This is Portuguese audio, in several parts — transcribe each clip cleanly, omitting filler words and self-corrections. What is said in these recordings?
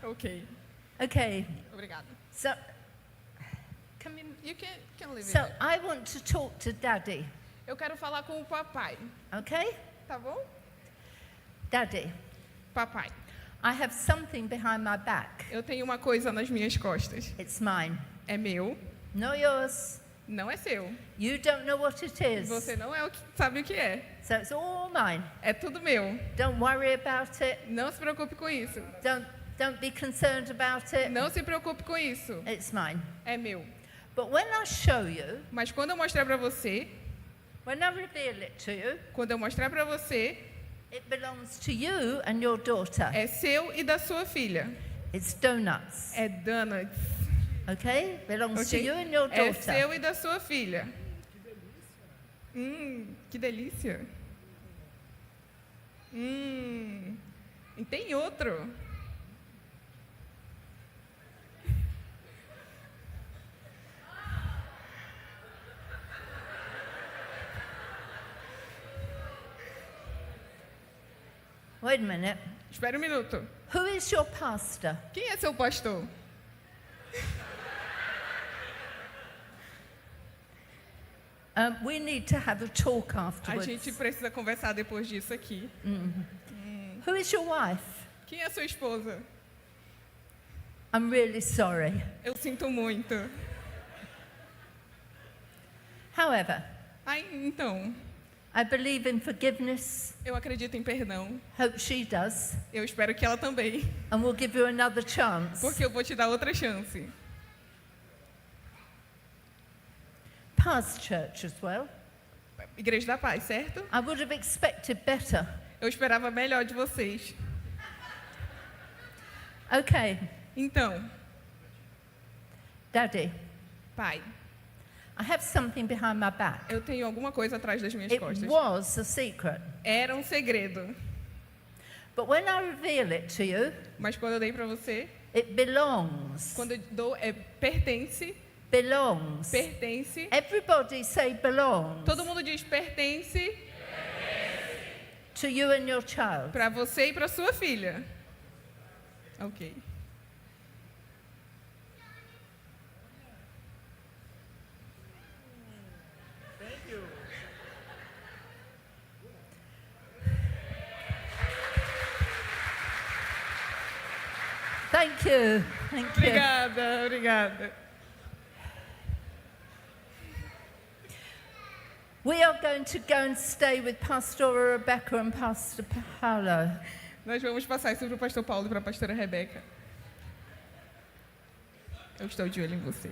Ok. Okay. Obrigada. So, You can leave so it. I want to talk to Daddy. Eu quero falar com o papai. Okay? Tá bom? Daddy, Papai, I have something behind my back. eu tenho uma coisa nas minhas costas. It's mine. É meu, Not yours. não é seu. You don't know what it is. Você não é o que sabe o que é. So it's all mine. É tudo meu. Don't worry about it. Não se preocupe com isso. Don't be concerned about it. Não se preocupe com isso. It's mine. É meu. But when I show you, Mas quando eu mostrar para você, when I reveal it to you, quando eu mostrar para você, it belongs to you and your daughter. é seu e da sua filha. It's donuts. É donuts. Okay? Belongs to Ok? you and your É daughter. seu e da sua filha. Que delícia. E tem outro. Wait a minute. Espera um minuto. Who is your pastor? Quem é seu pastor? We need to have a talk A afterwards. gente precisa conversar depois disso aqui. Who is your wife? Quem é sua esposa? I'm really sorry. Eu sinto muito. However, Então, I believe in forgiveness. eu acredito em perdão. Hope she does. Eu espero que ela também. And we'll give you another chance. Porque eu vou te dar outra chance. Past church as well. Igreja da Paz, certo? I would have expected better. Eu esperava melhor de vocês. Okay, Então, Daddy, pai, I have something behind my back. eu tenho alguma coisa atrás das minhas It costas. was a secret. Era um segredo. But when I reveal it to you, Mas quando eu dei para você, it belongs. quando eu dou, pertence. Belongs. Pertence. Everybody say belongs Todo mundo diz pertence to you and your child. para você e para sua filha. Ok. Thank you. Thank you. Obrigada, obrigada. We are going to go and stay with Pastor Rebecca and Pastor Paolo. Nós vamos passar isso para o pastor Paulo e para a pastora Rebeca. Eu estou de olho em você.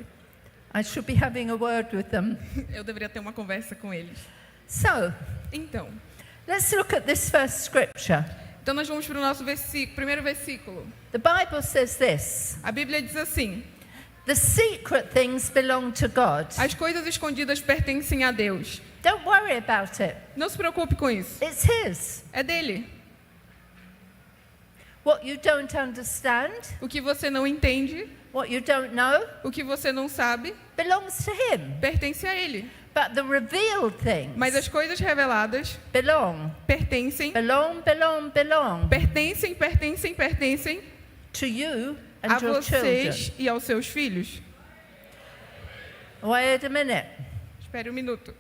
I should be having a word with them. Eu deveria ter uma conversa com eles. So, Então, let's look at this first scripture. então nós vamos para o nosso primeiro versículo. The Bible says this: A Bíblia diz assim: the secret things belong to God. as coisas escondidas pertencem a Deus. Don't worry about it. Não se preocupe com isso. It's His. É dele. What you don't understand, O que você não entende, what you don't know, o que você não sabe, belongs to Him. pertence a Ele. But the revealed things Mas as coisas reveladas belong, pertencem, belong, pertencem to you a and your children. vocês e aos seus filhos. Wait a minute. Espere um minuto.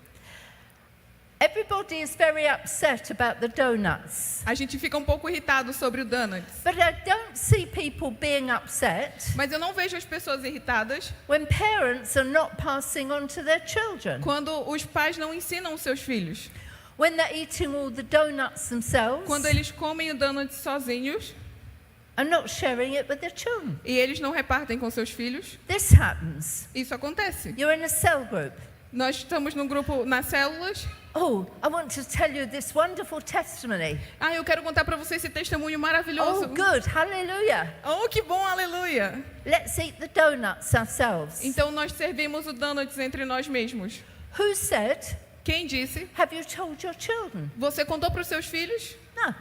Everybody is very upset about the donuts. A gente fica um pouco irritado sobre o donuts. But I don't see people being upset Mas eu não vejo as pessoas irritadas when parents are not passing on to their children. quando os pais não ensinam os seus filhos. When they're eating all the donuts themselves Quando eles comem o donut sozinhos and not sharing it with their children. e eles não repartem com seus filhos. This happens. Isso acontece. You're in a cell group. Nós estamos num grupo nas células. Oh, I want to tell you this wonderful testimony. Eu quero contar para você esse testemunho Oh, maravilhoso. good. Hallelujah. Oh, que bom, aleluia. Let's eat the donuts ourselves. Então nós servimos o donuts entre nós mesmos. Who said, Quem disse? have you told your children? Você contou para os seus filhos? No.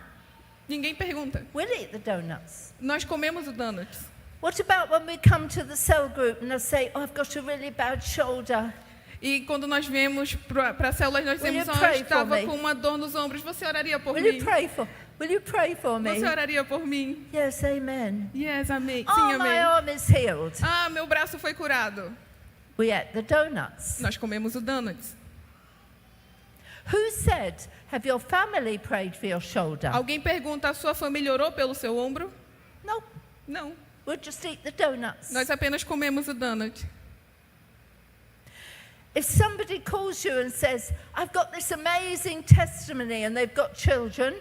Ninguém pergunta. We'll eat the donuts. Nós comemos o donuts. What about when we come to the cell group and I say, oh, I've got a really bad shoulder. E quando nós viemos para a célula, nós Will dizemos, you pray eu estava for me? com uma dor nos ombros, você oraria por Will mim? you pray for? Will you pray for me? Você oraria por mim? Yes, amen. Yes, amém. Sim, Oh, my amém. arm is healed. Ah, meu braço foi curado. We ate the donuts. Nós comemos o donuts. Who said, have your family prayed for your shoulder? Alguém pergunta, a sua família orou pelo seu ombro? No, Não. we'll just eat the donuts. Nós apenas comemos o donut. If somebody calls you and says, I've got this amazing testimony and they've got children,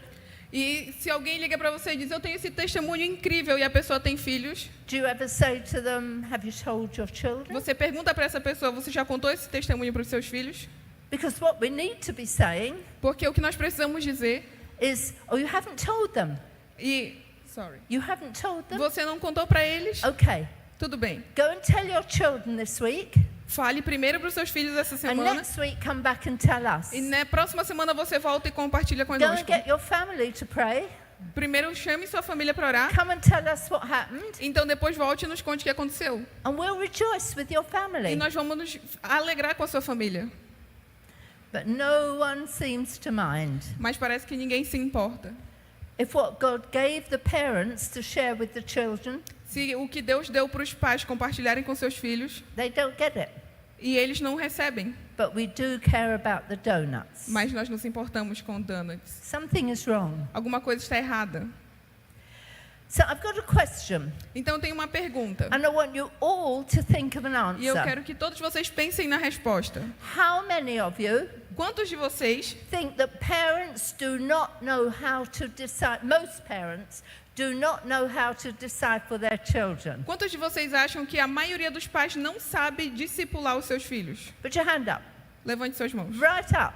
E se alguém liga para você e diz, eu tenho esse testemunho incrível e a pessoa tem filhos, do you ever say to them, have you told your children? você pergunta para essa pessoa, você já contou esse testemunho para os seus filhos? Because what we need to be saying Porque o que nós precisamos dizer, is, oh, you haven't told them. You haven't told them? você não contou para eles? Okay, Tudo bem. go and tell your children this week, Fale primeiro para os seus filhos essa and semana. next week come back and tell us. E na próxima semana você volta e compartilha Go and conosco. get your family to pray. Primeiro chame sua família para orar. Come and tell us what happened, Então depois volte e nos conte o que aconteceu. and we'll rejoice with your E family. nós vamos nos alegrar com a sua família. But no one seems to mind. Mas parece que ninguém se importa. If what God gave the parents to share with the children, Se o que Deus deu para os pais compartilharem com seus filhos they don't get it. e eles não recebem, But we do care about the donuts. mas nós nos importamos com donuts. Something is wrong. Alguma coisa está errada. So I've got a question, Então tem uma pergunta. and I want you all to think of an E eu answer. quero que todos vocês pensem na resposta. How many of you Quantos de vocês think that parents do not know how to disciple? Most parents do not know how to disciple their children. Quantos de vocês acham que a maioria dos pais não sabe discipular os seus filhos? Put your hand up. Levante suas mãos. Right up.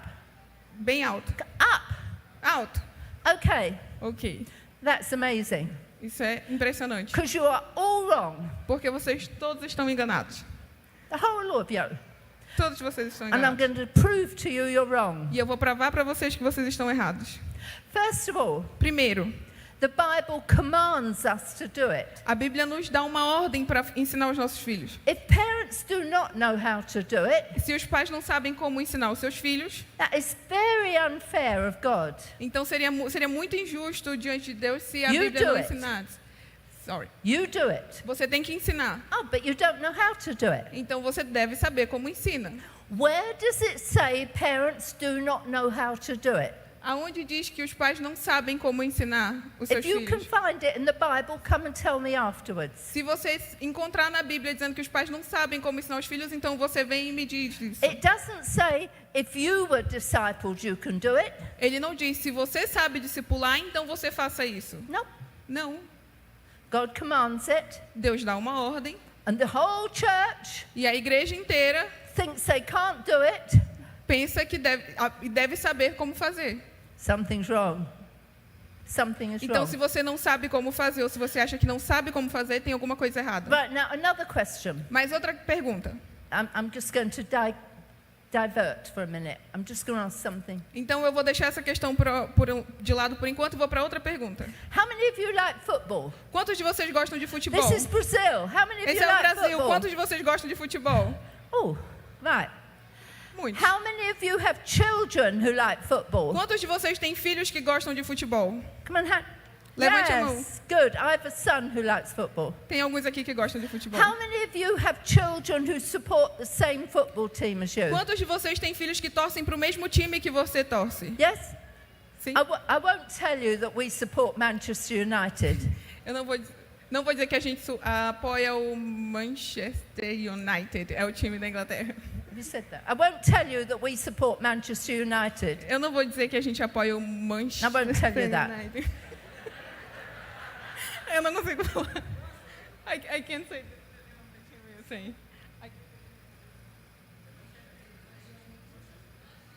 Bem alto. Up. Alto. Okay, Ok. that's amazing. Isso é impressionante. Because you are all wrong. Porque vocês todos estão enganados. The whole of you. Todos vocês estão And I'm enganados. going to prove to you you're wrong. E eu vou provar para vocês que vocês estão errados. First of all, Primeiro, the Bible commands us to do it. a Bíblia nos dá uma ordem para ensinar os nossos filhos. If parents do not know how to do it, Se os pais não sabem como ensinar os seus filhos, that is very unfair of God. então seria muito injusto diante de Deus se a You Bíblia do não it. ensinasse. Sorry. You do it. Você tem que ensinar. Oh, but you don't know how to do it. Então você deve saber como ensina. Where does it say parents do not know how to do it? Aonde diz que os pais não sabem como ensinar os seus If you can filhos? find it in the Bible, come and tell me afterwards. Se você encontrar na Bíblia dizendo que os pais não sabem como ensinar os filhos, então você vem e me diz isso. It doesn't say if you were discipled, you can do it. Ele não diz, se você sabe discipular, então você faça isso. No, Não. God commands it, Deus dá uma ordem and the whole church e a igreja inteira thinks they can't do it. pensa que deve saber como fazer. Something's wrong. Something is Então, wrong. se você não sabe como fazer, ou se você acha que não sabe como fazer, tem alguma coisa errada. Right, now another question. Mas outra pergunta. I'm just going to divert for a minute. I'm just going to ask something. Então, eu vou deixar essa questão de lado por enquanto e vou para outra pergunta. How many of you like football? Quantos de vocês gostam de futebol? This is Brazil. How many of Esse you é o like Brasil. football? Quantos de vocês gostam de futebol? Oh, right. Muitos. How many of you have children who like football? Quantos de vocês têm filhos que gostam de futebol? Come on, Levante a mão. yes, good. I have a son who likes football. Tem alguns aqui que gostam de futebol. How many of you have children who support the same football team as you? Quantos de vocês têm filhos que torcem para o mesmo time que você torce? Yes? Sim. I won't tell you that we support Manchester United. Eu não vou dizer que a gente apoia o Manchester United, é o time da Inglaterra. Have you said that? I won't tell you that we support Manchester United. Eu não vou dizer que a gente apoia o Manchester I won't tell you that. United. Eu não consigo falar. I can't say the team you're saying.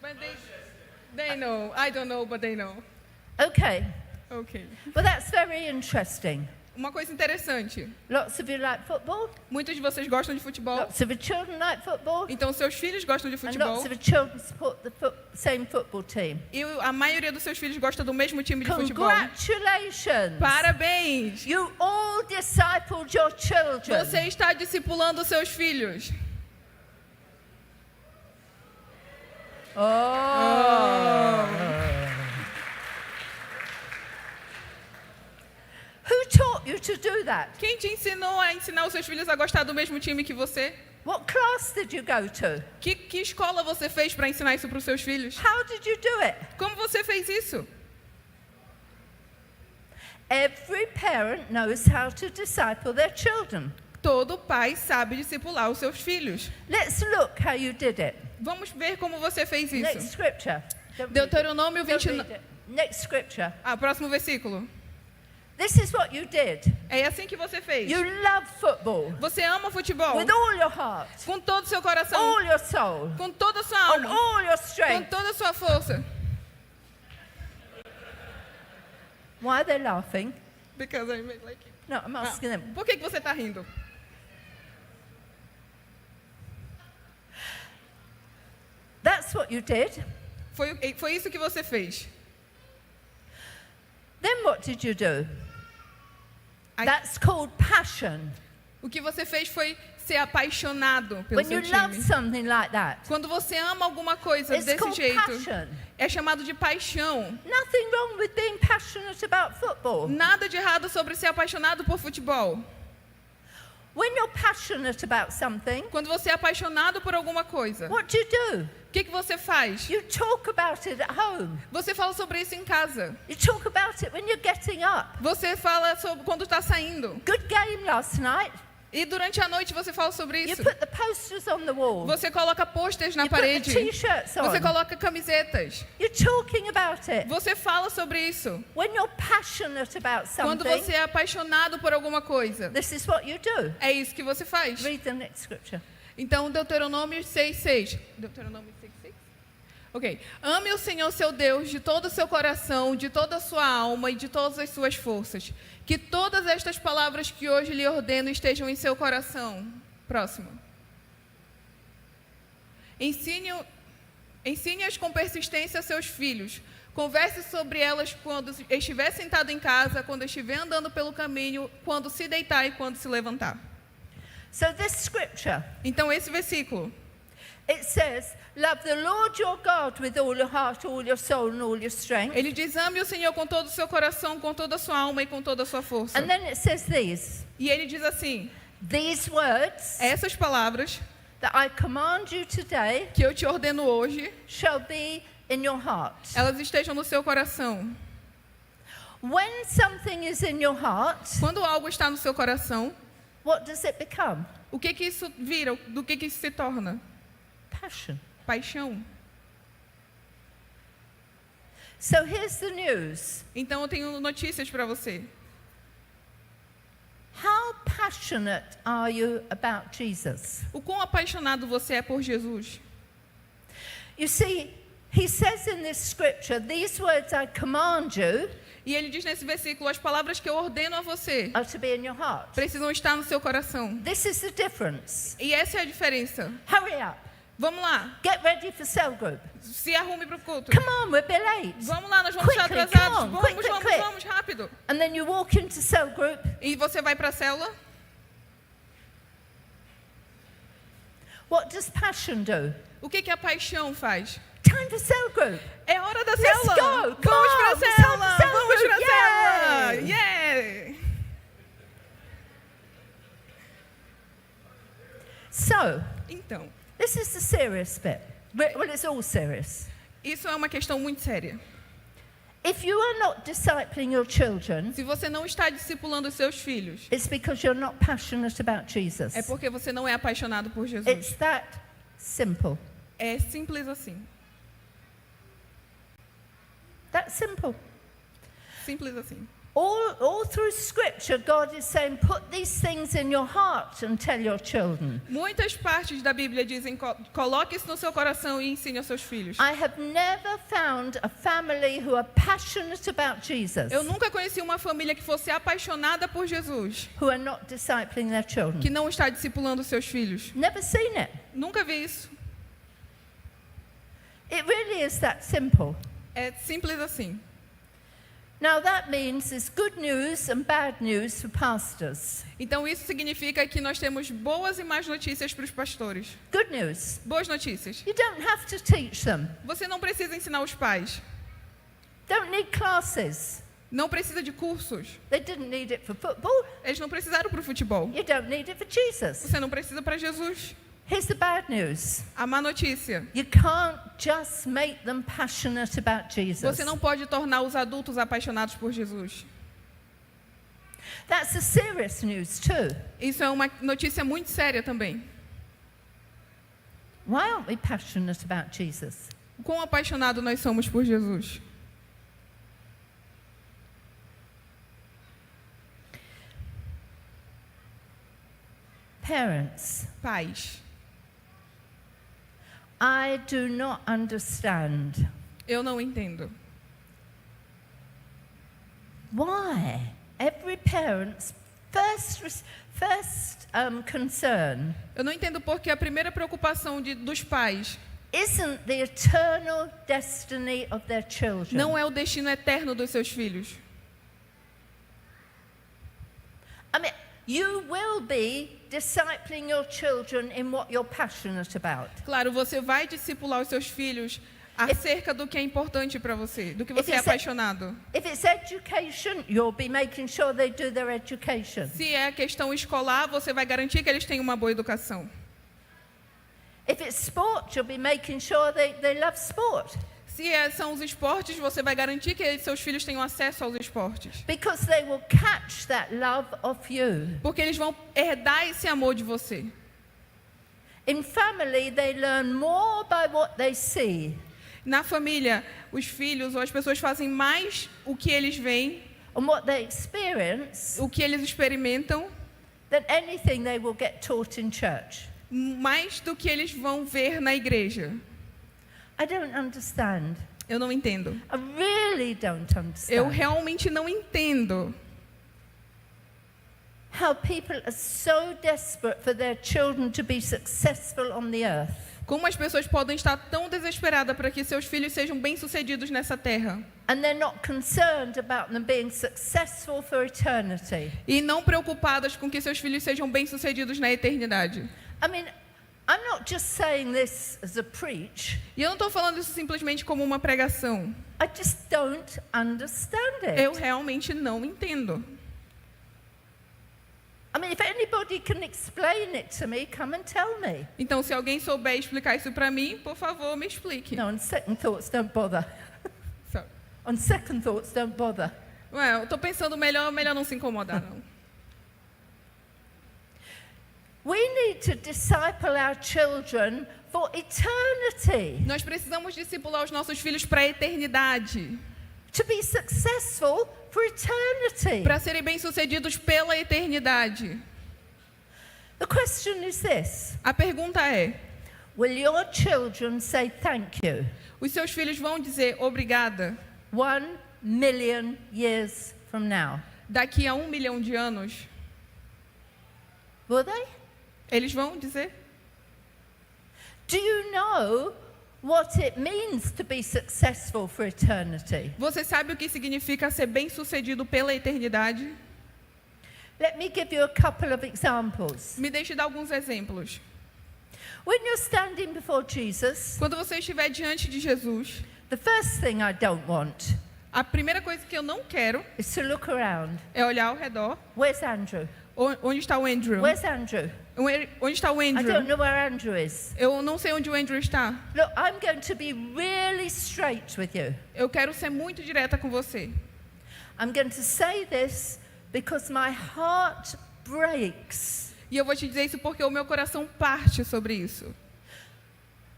But they know. I don't know, but they know. Okay. Okay. Well, that's very interesting. Uma coisa interessante. Lots of you like football. Muitos de vocês gostam de futebol. Lots of your children like football. Então seus filhos gostam de And futebol. lots of your children support the same football team. E a maioria dos seus filhos gosta do mesmo time de futebol. Congratulations. Parabéns! You all discipled your children. Você está discipulando seus filhos. taught you to do that? Quem te ensinou a ensinar os seus filhos a gostar do mesmo time que você? What class did you go to? Que escola você fez para ensinar isso para os seus filhos? How did you do it? Como você fez isso? Every parent knows how to disciple their children. Todo pai sabe discipular os seus filhos. Let's look how you did it. Vamos ver como você fez Next isso. scripture. Don't read it. Deuteronômio Don't 29. read it. Next scripture. Próximo versículo. This is what you did. É assim que você fez. You love football Você ama futebol with all your heart, com todo o seu coração, all your soul, com toda a sua and alma, all your com strength. toda a sua força. Why are they laughing? Because I made like it. No, I'm asking them. Por que você está rindo? That's what you did. Foi isso que você fez. Then what did you do? I- That's called passion. O que você fez foi ser apaixonado pelo When you seu love time. something like that, Quando você ama alguma coisa it's desse called jeito, passion. é chamado de paixão. Nothing wrong with being passionate about football. Nada de errado sobre ser apaixonado por futebol. When you're passionate about something, Quando você é apaixonado por alguma coisa, what do you do? o que você faz? You talk about it at home. Você fala sobre isso em casa. You talk about it when you're getting up. Você fala sobre quando está saindo. Good game last night. E durante a noite você fala sobre You isso. put the posters on the wall. Você coloca posters na You put the parede. t-shirts Você on. coloca camisetas. You're talking about it. Você fala sobre isso. When you're passionate about Quando something, você é apaixonado por alguma coisa. this is what you do. É isso que você faz. Read the next scripture. Então, Deuteronômio 6:6. Deuteronômio 6:6? Ok. Ame o Senhor seu Deus de todo o seu coração, de toda a sua alma e de todas as suas forças. Que todas estas palavras que hoje lhe ordeno estejam em seu coração. Próximo. Ensine-as com persistência a seus filhos. Converse sobre elas quando estiver sentado em casa, quando estiver andando pelo caminho, quando se deitar e quando se levantar. So this scripture, Então, esse versículo. it says, love the Lord your God with all your heart, all your soul and all your strength. Ele diz, ame o Senhor com todo o seu coração, com toda a sua alma e com toda a sua força. And then it says these, E ele diz assim, these words essas palavras that I command you today que eu te ordeno hoje, shall be in your heart. elas estejam no seu coração. When something is in your heart, Quando algo está no seu coração, what does it become? o que isso vira? Do que isso se torna? Passion. Paixão. So here's the news. Então eu tenho notícias para você. How passionate are you about Jesus? O quão apaixonado você é por Jesus? You see, he says in this scripture, these words I command you E ele diz nesse versículo, as palavras que eu ordeno a você are to be in your heart. precisam estar no seu coração. This is the difference. E essa é a diferença. Hurry up. Vamos lá, Get ready for cell group. se arrume para o culto. Come on, we'll be late. Vamos lá, nós vamos estar Quickly, atrasados. come on, Vamos, quick. vamos, rápido. And then you walk into cell group. E você vai para a célula. What does passion do? O que a paixão faz? Time for cell group. É hora da Let's célula. go. Come Vamos on, para a let's célula. have a cell Vamos group. para a célula. Yay. Yeah. So, Então, this is the serious bit. Well, it's all serious. isso é uma questão muito séria. If you are not discipling your children, Se você não está discipulando os seus filhos, it's because you're not passionate about Jesus. é porque você não é apaixonado por It's Jesus. that simple. É simples assim. That simple. Simples assim. All through Scripture, God is saying, put these things in your heart and tell your children. Muitas partes da Bíblia dizem, coloque isso no seu coração e ensine aos seus filhos. I have never found a family who are passionate about Jesus, Eu nunca conheci uma família que fosse apaixonada por Jesus, who are not discipling their children. que não está discipulando os seus filhos. Never seen it. Nunca vi isso. It really is that simple. É simples assim. Now that means there's good news and bad news for pastors. Então isso significa que nós temos boas e más notícias para os pastores. Good news. Boas notícias. You don't have to teach them. Você não precisa ensinar os pais. Don't need classes. Não precisa de cursos. They didn't need it for football. Eles não precisaram para o futebol. You don't need it for Jesus. Você não precisa para Jesus. Here's the bad news. A má notícia. You can't just make them passionate about Jesus. Você não pode tornar os adultos apaixonados por Jesus. That's the serious news too. Isso é uma notícia muito séria também. Why aren't we passionate about Jesus? Quão apaixonados nós somos por Jesus? Parents, Pais, I do not understand eu não entendo. why every parent's first concern Eu não entendo porque a primeira preocupação dos pais isn't the eternal destiny of their children. não é o destino eterno dos seus filhos. I mean, you will be discipling your children in what you're passionate about. Claro, você vai discipular os seus filhos acerca do que é importante para você, do que você é If it's apaixonado. If it's education, you'll be making sure they do their education. Se é questão escolar, você vai garantir que eles têm uma boa educação. If it's sport, you'll be making sure they love sport. Se são os esportes, você vai garantir que seus filhos tenham acesso aos esportes. Because they will catch that love of you. Porque eles vão herdar esse amor de você. In family, they learn more by what they see Na família, os filhos ou as pessoas fazem mais o que eles veem, and what they experience o que eles experimentam, than anything they will get taught in church. mais do que eles vão ver na igreja. I don't understand. Eu não entendo. I really don't Eu understand realmente não entendo how people are so desperate for their children to be successful on the earth. como as pessoas podem estar tão desesperadas para que seus filhos sejam bem-sucedidos nessa terra And they're not concerned about them being successful for eternity. e não preocupadas com que seus filhos sejam bem-sucedidos na eternidade. I mean, I'm not just saying this as a preach. E eu não estou falando isso simplesmente como uma pregação. I just don't understand it. Eu realmente não entendo. I mean, if anybody can explain it to me, come and tell me. Então, se alguém souber explicar isso para mim, por favor, me explique. No, on second thoughts, don't bother. Só- On second thoughts, don't bother. Ué, eu estou pensando melhor não se incomodar, não. We need to disciple our children for eternity, Nós precisamos discipular os nossos filhos para a eternidade, to be successful for eternity. para serem bem-sucedidos pela eternidade. The question is this: A pergunta é: will your children say thank you os seus filhos vão dizer obrigada 1 million years from now? daqui a 1 milhão de anos? Will they? Eles vão dizer? Do you know what it means to be successful for eternity? Você sabe o que significa ser bem-sucedido pela eternidade? Let me give you a couple of examples. Me deixe dar alguns exemplos. When you're standing before Jesus, Quando você estiver diante de Jesus, the first thing I don't want a primeira coisa que eu não quero is to look around. é olhar ao redor. Where's Andrew? Onde está o Andrew? Where's Andrew? Onde está o I don't Andrew? know where Andrew is. Eu não sei onde o Andrew está. Look, I'm going to be really straight with you. Eu quero ser muito direta com você. I'm going to say this because my heart breaks. E eu vou te dizer isso porque o meu coração parte sobre isso.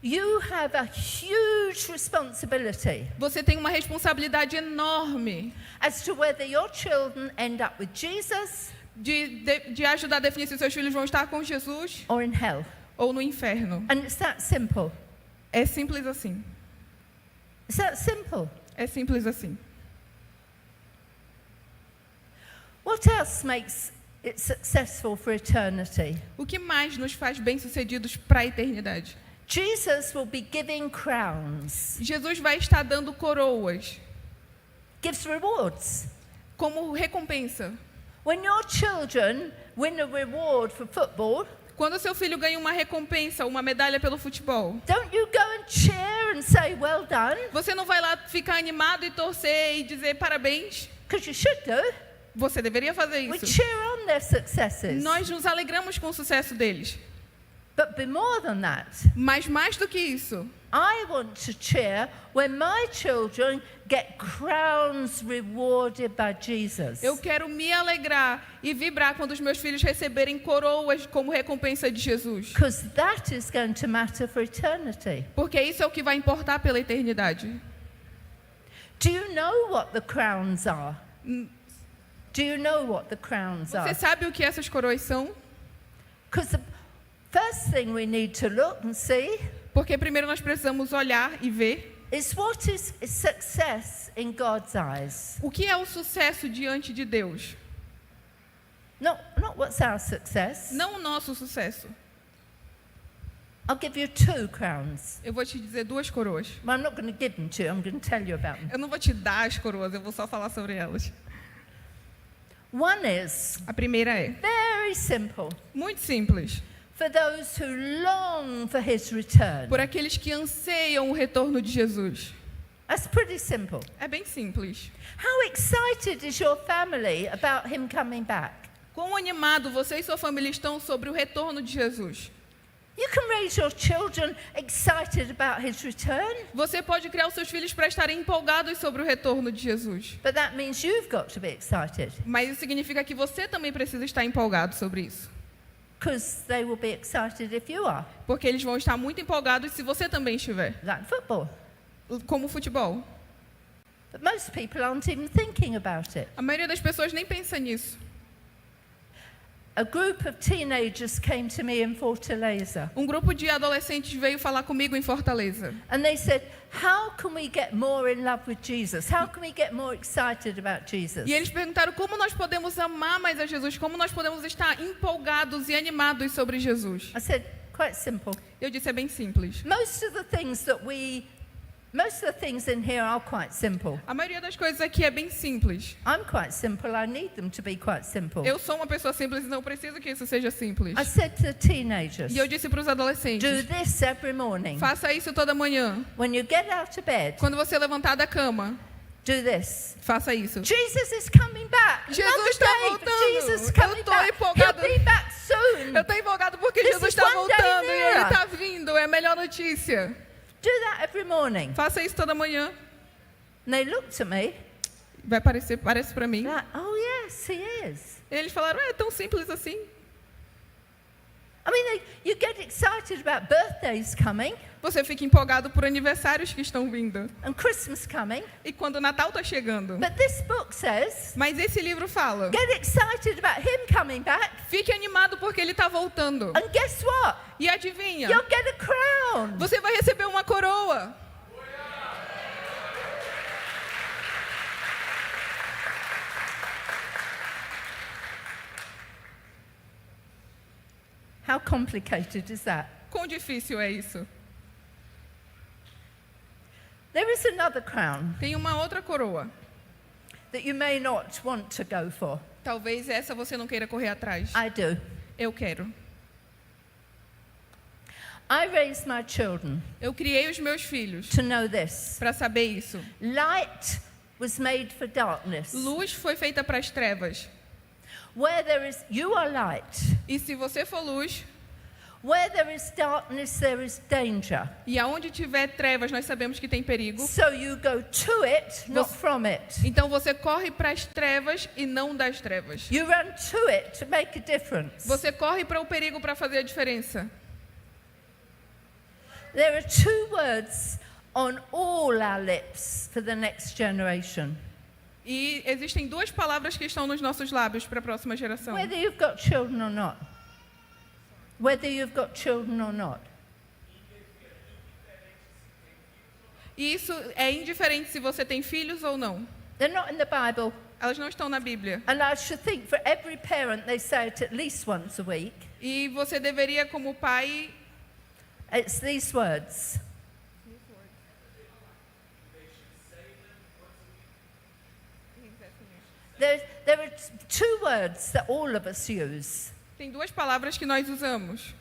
You have a huge responsibility Você tem uma responsabilidade enorme as to whether your children end up with Jesus de ajudar a definir se seus filhos vão estar com Jesus or in hell. ou no inferno. And it's that simple. É simples assim. It's that simple. É simples assim. What else makes it successful for eternity? O que mais nos faz bem-sucedidos para a eternidade? Jesus will be giving crowns, Jesus vai estar dando coroas gives rewards. como recompensa. When your children win a reward for football, Quando seu filho ganha uma recompensa, uma medalha pelo futebol, don't you go and cheer and say, well done? você não vai lá ficar animado e torcer e dizer parabéns? Because you should do. Você deveria fazer We isso. cheer on their successes. Nós nos alegramos com o sucesso deles. But be more than that. Mas mais do que isso, I want to cheer when my children get crowns rewarded by Jesus. eu quero me alegrar e vibrar quando os meus filhos receberem coroas como recompensa de Jesus. Because that is going to matter for eternity. Porque isso é o que vai importar pela eternidade. Do you know what the crowns are? Do you know what the crowns Você are? sabe o que essas coroas são? Because the first thing we need to look and see Porque primeiro nós precisamos olhar e ver is what is success in God's eyes. o que é o sucesso diante de Deus. Not what's our success. Não o nosso sucesso. I'll give you 2 crowns. Eu vou te dizer 2 coroas. Well, I'm not going to give them to you. I'm going to tell you about them. Eu não vou te dar as coroas, eu vou só falar sobre elas. One is A primeira é very simple. muito simples. For those who long for his return. Por aqueles que anseiam o retorno de Jesus. That's pretty simple. É bem simples. How excited is your family about him coming back? Quão animado você e sua família estão sobre o retorno de Jesus? You can raise your children excited about his return, Você pode criar os seus filhos para estarem empolgados sobre o retorno de Jesus. but that means you've got to be excited Mas isso significa que você também precisa estar empolgado sobre isso. because they will be excited if you are, Porque eles vão estar muito empolgados se você também estiver. like football. Como futebol. But most people aren't even thinking about it. A maioria das pessoas nem pensa nisso. A group of teenagers came to me in Fortaleza Um grupo de adolescentes veio falar comigo em Fortaleza. and they said, how can we get more in love with Jesus? How can we get more excited about Jesus? E eles perguntaram como nós podemos amar mais a Jesus, como nós podemos estar empolgados e animados sobre Jesus. I said, quite simple. Eu disse, é bem simples. Most of the things in here are quite simple. A maioria das coisas aqui é bem simples. I'm quite simple. I need them to be quite simple. Eu sou uma pessoa simples e não preciso que isso seja simples. I said to the teenagers, E eu disse para os do adolescentes, this every morning. faça isso toda manhã. When you get out of bed, Quando você levantar da cama, do this. faça isso. Jesus is coming back. Jesus Another está day, voltando. Jesus is Eu coming tô back. empolgada. He'll be back soon. Eu estou empolgado porque This Jesus is está one day voltando e Ele nearer. está vindo. É a melhor notícia. Do that every morning. Faça isso toda manhã. And they looked at me Parece para mim. like, oh yes, he is. E eles falaram, é tão simples assim. I mean, you get excited about birthdays coming Você fica empolgado por aniversários que estão vindo. and Christmas coming. E quando o Natal está chegando. But this book says, Mas esse livro fala, get excited about him coming back. fique animado porque Ele está voltando. And guess what? E adivinha, You'll get a crown. você vai receber uma coroa. How complicated is that? Quão difícil é isso? There is another crown Tem uma outra coroa. that you may not want to go for. Talvez essa você não queira correr atrás. I do. Eu quero. I raised my children Eu criei os meus filhos to know this. para saber isso. Light was made for darkness. Luz foi feita para as trevas. Where there is, you are light. E se você for luz, Where there is darkness, there is danger. e aonde tiver trevas, nós sabemos que tem perigo. So you go to it, not Você- from it. Então você corre para as trevas e não das trevas. You run to it to make a difference. Você corre para o perigo para fazer a diferença. There are 2 words on all our lips for the next generation. E existem 2 palavras que estão nos nossos lábios para a próxima geração. Whether you've got children or not. Whether you've got children or not. E isso é indiferente se você tem filhos ou não. They're not in the Bible. Elas não estão na Bíblia. And I should think for every parent, they say it at least once a week. E você deveria, como pai, It's these words. There are 2 words that all of us use. tem 2 palavras que nós usamos.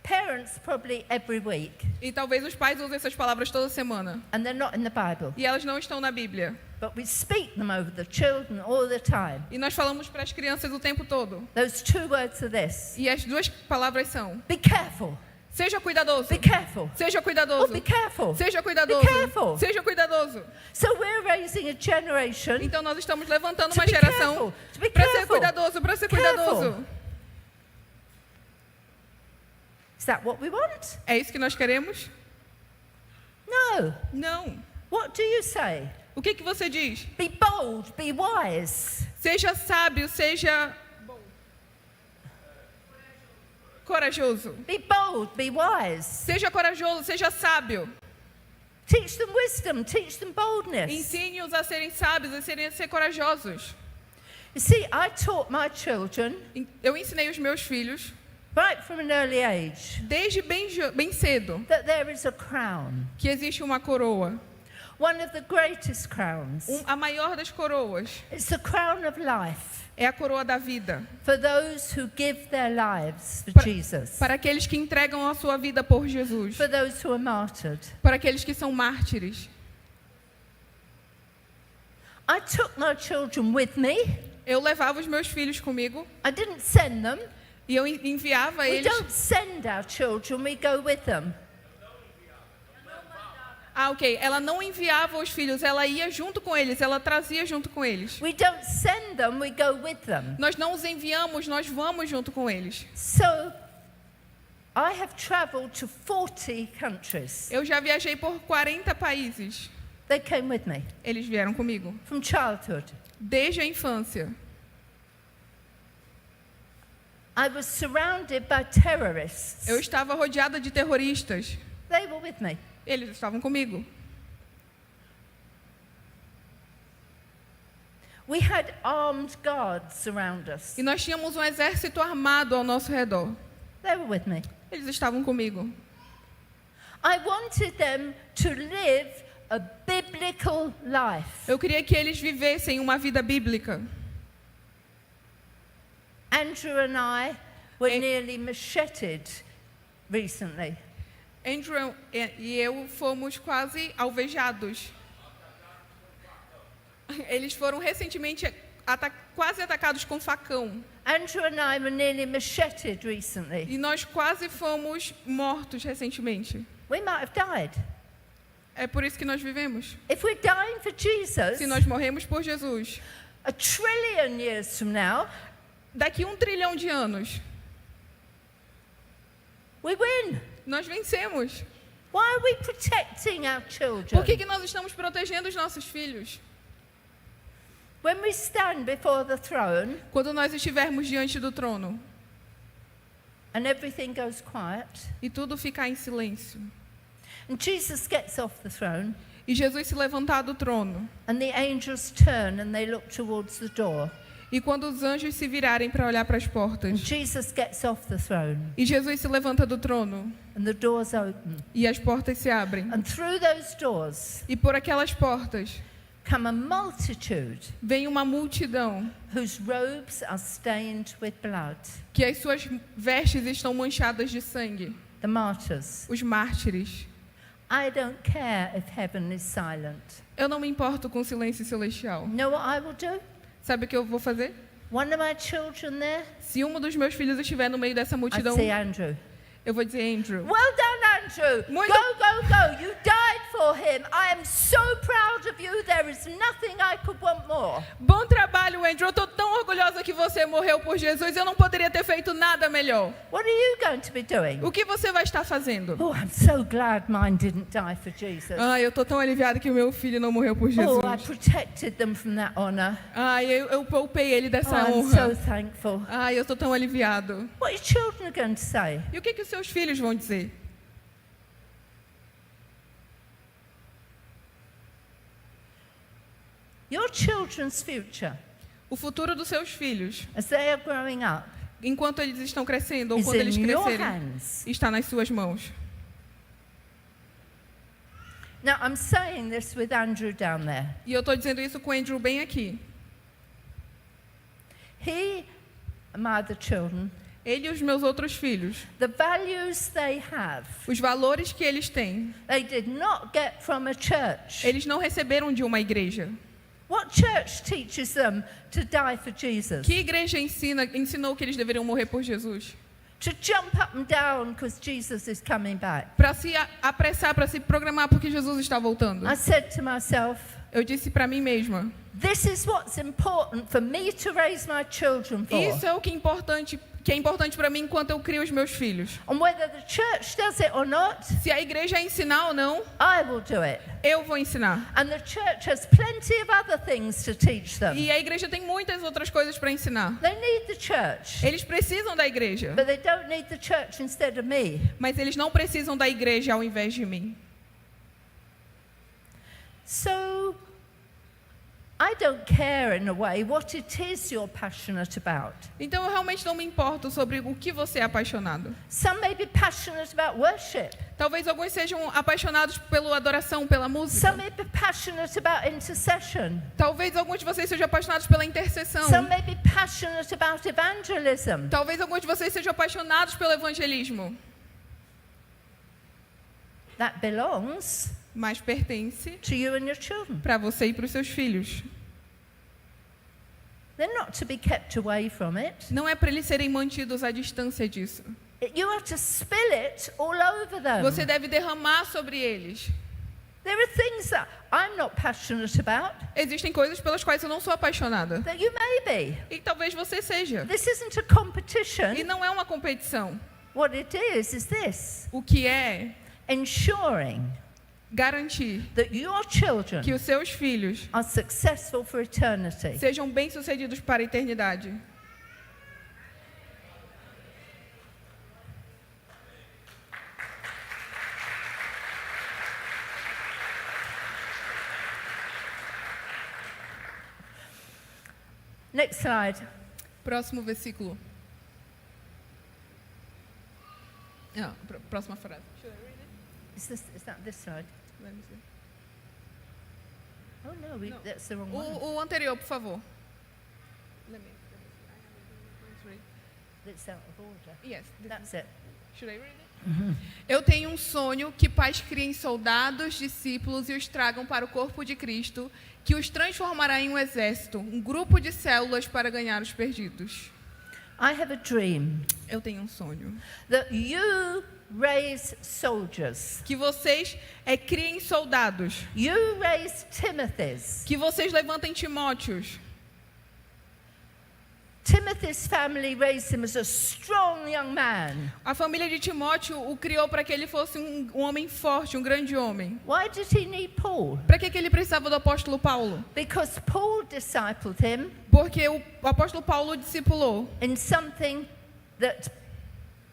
Parents probably every week. E talvez os pais usem essas palavras toda semana. And they're not in the Bible. E elas não estão na Bíblia. but we speak them over the children all the time. E nós falamos para as crianças o tempo todo. Those two words are this. E as duas palavras são: Be careful. seja cuidadoso. Be careful. Seja Oh, cuidadoso. be careful. Seja Be cuidadoso. careful. Seja cuidadoso. So we're raising a generation. Então nós estamos levantando To uma be geração careful, to be para ser careful. cuidadoso, para ser Careful. cuidadoso. Is that what we want? É isso que nós queremos? No. Não. What do you say? O que você diz? Be bold, be wise. Seja sábio, seja corajoso. Be bold, be wise. Seja corajoso, seja sábio. Teach them wisdom, teach them boldness. Ensine-os a serem sábios, a ser corajosos. You see, I taught my children Eu ensinei os meus filhos, right from an early age desde bem cedo, that there is a crown, que existe uma coroa. one of the greatest crowns. A maior das coroas It's the crown of life é a coroa da vida. for those who give their lives for Para- Jesus, Para aqueles que entregam a sua vida por Jesus. for those who are martyred. Para aqueles que são mártires. I took my children with me. Eu levava os meus filhos comigo I didn't send them. e eu enviava We eles. don't send our children, we go with them. Ok. Ela não enviava os filhos, ela ia junto com eles, ela trazia junto com eles. We don't send them, we go with them. Nós não os enviamos, nós vamos junto com eles. So, I have traveled to 40 countries. Eu já viajei por 40 países. They came with me Eles vieram comigo. from childhood. Desde a infância. I was surrounded by terrorists. Eu estava rodeada de terroristas. They were with me. Eles estavam comigo. We had armed guards around us. E nós tínhamos um exército armado ao nosso redor. They were with me. Eles estavam comigo. I wanted them to live a biblical life. Eu queria que eles vivessem uma vida bíblica. Andrew and I were Eh. nearly macheted recently. Andrew e eu fomos quase alvejados. Eles foram recentemente quase atacados com facão. Andrew and I were nearly macheted recently. E nós quase fomos mortos recentemente. We might have died. É por isso que nós vivemos. If we're dying for Jesus, Se nós morremos por Jesus, a trillion years from now, daqui 1 trilhão de anos, we win. nós vencemos. Why are we protecting our Por children? que nós estamos protegendo os nossos filhos? When we stand before the throne Quando nós estivermos diante do trono and everything goes quiet, e tudo ficar em silêncio, and Jesus gets off the throne, e Jesus se levantar do trono, and the angels turn and they look towards the door, e quando os anjos se virarem para olhar para as and portas, Jesus gets off the throne, e Jesus se levanta do trono, and the doors open, e as portas se abrem, and through those doors e por aquelas portas come a multitude vem uma multidão whose robes are stained with blood, que as suas vestes estão manchadas de sangue, the martyrs. os mártires. I don't care if heaven is silent. Eu não me importo com o silêncio celestial. You know what I will do? Sabe o que eu vou fazer? One of my children there, Se um dos meus filhos estiver no meio dessa I multidão, say, Andrew. eu vou dizer: Andrew, Well done, Andrew. Muito- Go, go, go. You died for him. I am so proud of you. There is nothing I could want more. bom trabalho, Andrew. Eu estou tão orgulhosa que você morreu por Jesus. Eu não poderia ter feito nada melhor. What are you going to be doing? O que você vai estar fazendo? Oh, I'm so glad mine didn't die for Jesus. Ai, eu estou tão aliviada que o meu filho não morreu por Oh, I Jesus. protected them from that honor. Ai, eu poupei ele Oh, dessa I'm so honra. thankful. Ai, eu estou tão aliviado. What your children are going to say? E o que os seus filhos vão dizer? Your children's future, O futuro dos seus filhos, as they are growing up, enquanto eles estão crescendo ou is quando eles in your crescerem, hands. está nas suas mãos. Now, I'm saying this with Andrew down there. E eu estou dizendo isso com o Andrew bem aqui. He and my other children, Ele e os meus outros filhos, the values they have, os valores que eles têm, they did not get from a church. eles não receberam de uma igreja. What church teaches them to die for Jesus? Que igreja ensinou que eles deveriam morrer por Jesus? To jump up and down because Jesus is coming back. Para se apressar, para se programar porque Jesus está voltando. I said to myself, Eu disse para mim mesma, this is what's important for me to raise my children for. isso é o que é importante para mim enquanto eu crio os meus filhos. And whether the church does it or not, Se a igreja ensinar ou não, I will do it. eu vou ensinar. And the church has plenty of other things to teach them. E a igreja tem muitas outras coisas para ensinar. They need the church, Eles precisam da igreja, but they don't need the church instead of me. mas eles não precisam da igreja ao invés de mim. So, I don't care in a way what it is you're passionate about. Então eu realmente não me importo sobre o que você é apaixonado. Some may be passionate about worship. Talvez alguns sejam apaixonados pela adoração, pela música. Some may be passionate about intercession. Talvez alguns de vocês sejam apaixonados pela intercessão. Some may be passionate about evangelism. Talvez alguns de vocês sejam apaixonados pelo evangelismo. That belongs Mas pertence to you and your children. para você e para os seus filhos. They're not to be kept away from it. Não é para eles serem mantidos à distância disso. You are to spill it all over them. Você deve derramar sobre eles. There are things that I'm not passionate about Existem coisas pelas quais eu não sou apaixonada. that you may be. E talvez você seja. This isn't a competition. E não é uma competição. What it is this: O que é ensuring garantir that your children que os seus filhos are successful for eternity. sejam bem-sucedidos para a eternidade. Next slide. Próximo versículo. Próxima frase. Is that this slide? Oh no, No. that's the wrong one. O anterior, por favor. It's out of order. Yes, That's it. Should I read it? Eu tenho um sonho que pais criem soldados, discípulos e os tragam para o corpo de Cristo, que os transformará em um exército, um grupo de células para ganhar os perdidos. I have a dream Eu tenho um sonho. that you raise soldiers. Que vocês criem soldados. You raise Timothys. Que vocês levantem Timóteos. Timothy's family raised him as a strong young man. A família de Timóteo o criou para que ele fosse um homem forte, um grande homem. Why did he need Paul? Para que ele precisava do apóstolo Paulo? Because Paul discipled him Porque o apóstolo Paulo discipulou. in something that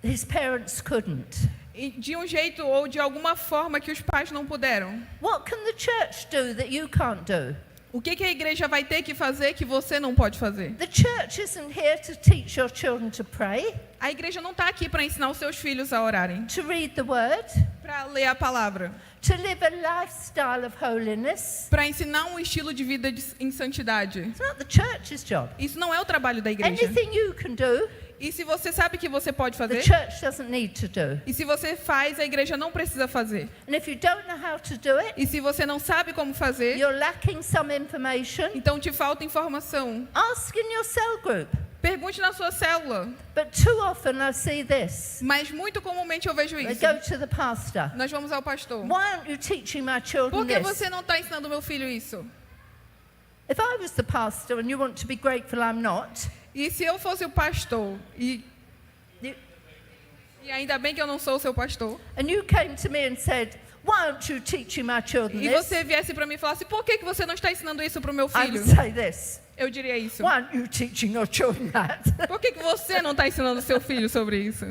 his parents couldn't. E de um jeito ou de alguma forma que os pais não puderam. What can the church do that you can't do? O que a igreja vai ter que fazer que você não pode fazer? The church isn't here to teach your children to pray, A igreja não está aqui para ensinar os seus filhos a orarem, to read the word, para ler a palavra, to live a lifestyle of holiness. para ensinar um estilo de vida em santidade. It's not the church's job. Isso não é o trabalho da igreja. Anything you can do, E se você sabe que você pode the fazer, church doesn't need to do. e se você faz, a igreja não precisa fazer. And if you don't know how to do it, E se você não sabe como fazer, you're lacking some information, então te falta informação. ask in your cell group. Pergunte na sua célula. But too often I see this. Mas muito comumente eu vejo They isso. go to the pastor. Nós vamos ao pastor. Why aren't you teaching my children Por que this? você não está ensinando meu filho isso? If I was the pastor and you want to be grateful I'm not, E se eu fosse o pastor, you, e ainda bem que eu não sou o seu pastor, and you came to me and said, why aren't you teaching my children e this? você viesse para mim e falasse, por que você não está ensinando isso para o meu I filho? would say this. Eu diria isso. Why aren't you teaching your children that? Por que você não está ensinando o seu filho sobre isso?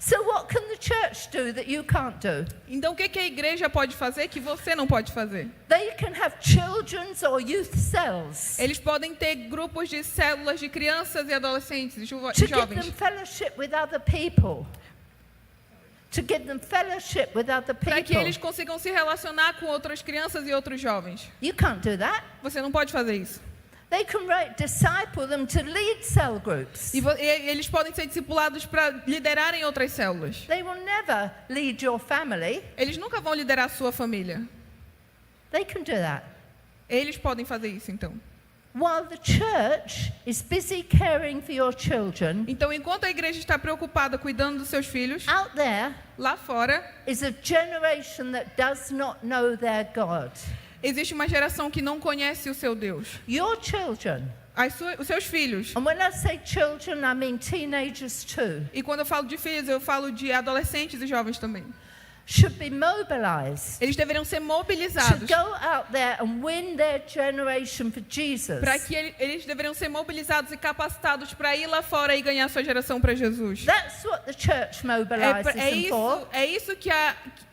So what can the church do that you can't do? Então o que a igreja pode fazer que você não pode fazer? They can have children's or youth cells Eles podem ter grupos de células de crianças e adolescentes e to give them jovens fellowship with other people. To give them fellowship with other para que eles people. consigam se relacionar com outras crianças e outros jovens. You can't do that. Você não pode fazer isso. They can disciple them to lead cell groups. E eles podem ser discipulados para liderarem outras células. They will never lead your family. Eles nunca vão liderar a sua família. They can do that. Eles podem fazer isso, então. While the church is busy caring for your children, Então, enquanto a igreja está preocupada cuidando dos seus filhos, out there lá fora is a generation that does not know their God. existe uma geração que não conhece o seu Deus. Your children, Os seus filhos. and when I say children, I mean teenagers too, E quando eu falo de filhos, eu falo de adolescentes e jovens também. should be mobilized Eles deveriam ser to mobilizados. go out there and win their generation for Jesus. Para que eles deveriam ser mobilizados e capacitados para ir lá fora e ganhar sua geração para Jesus. That's what the church mobilizes them for. É isso que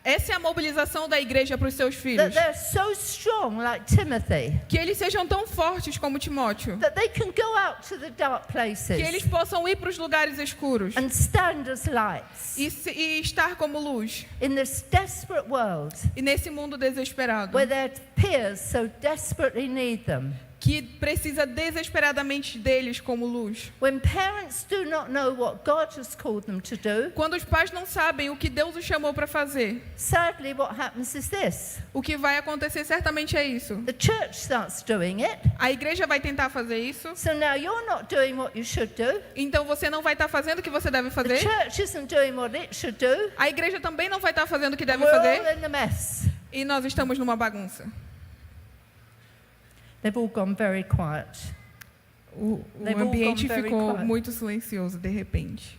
essa é a mobilização da igreja para os seus That filhos. they're so strong, like Timothy, Que eles sejam tão fortes como Timóteo. that they can go out to the dark Que places eles possam ir para os lugares escuros and stand as lights e estar como luz. in this desperate world E nesse mundo desesperado, where their peers so desperately need them. que precisa desesperadamente deles como luz. When parents do not know what God has called them to do, Quando os pais não sabem o que Deus os chamou para fazer, sadly what happens is this. o que vai acontecer certamente é isso. The church starts doing it, A igreja vai tentar fazer isso, so now you're not doing what you should do. então você não vai estar fazendo o que você deve The fazer. church isn't doing what it should do. A igreja também não vai estar fazendo o que deve We're all fazer. in the mess. E nós estamos numa bagunça. They've all gone very quiet. O They've all ambiente gone very ficou quiet. muito silencioso de repente.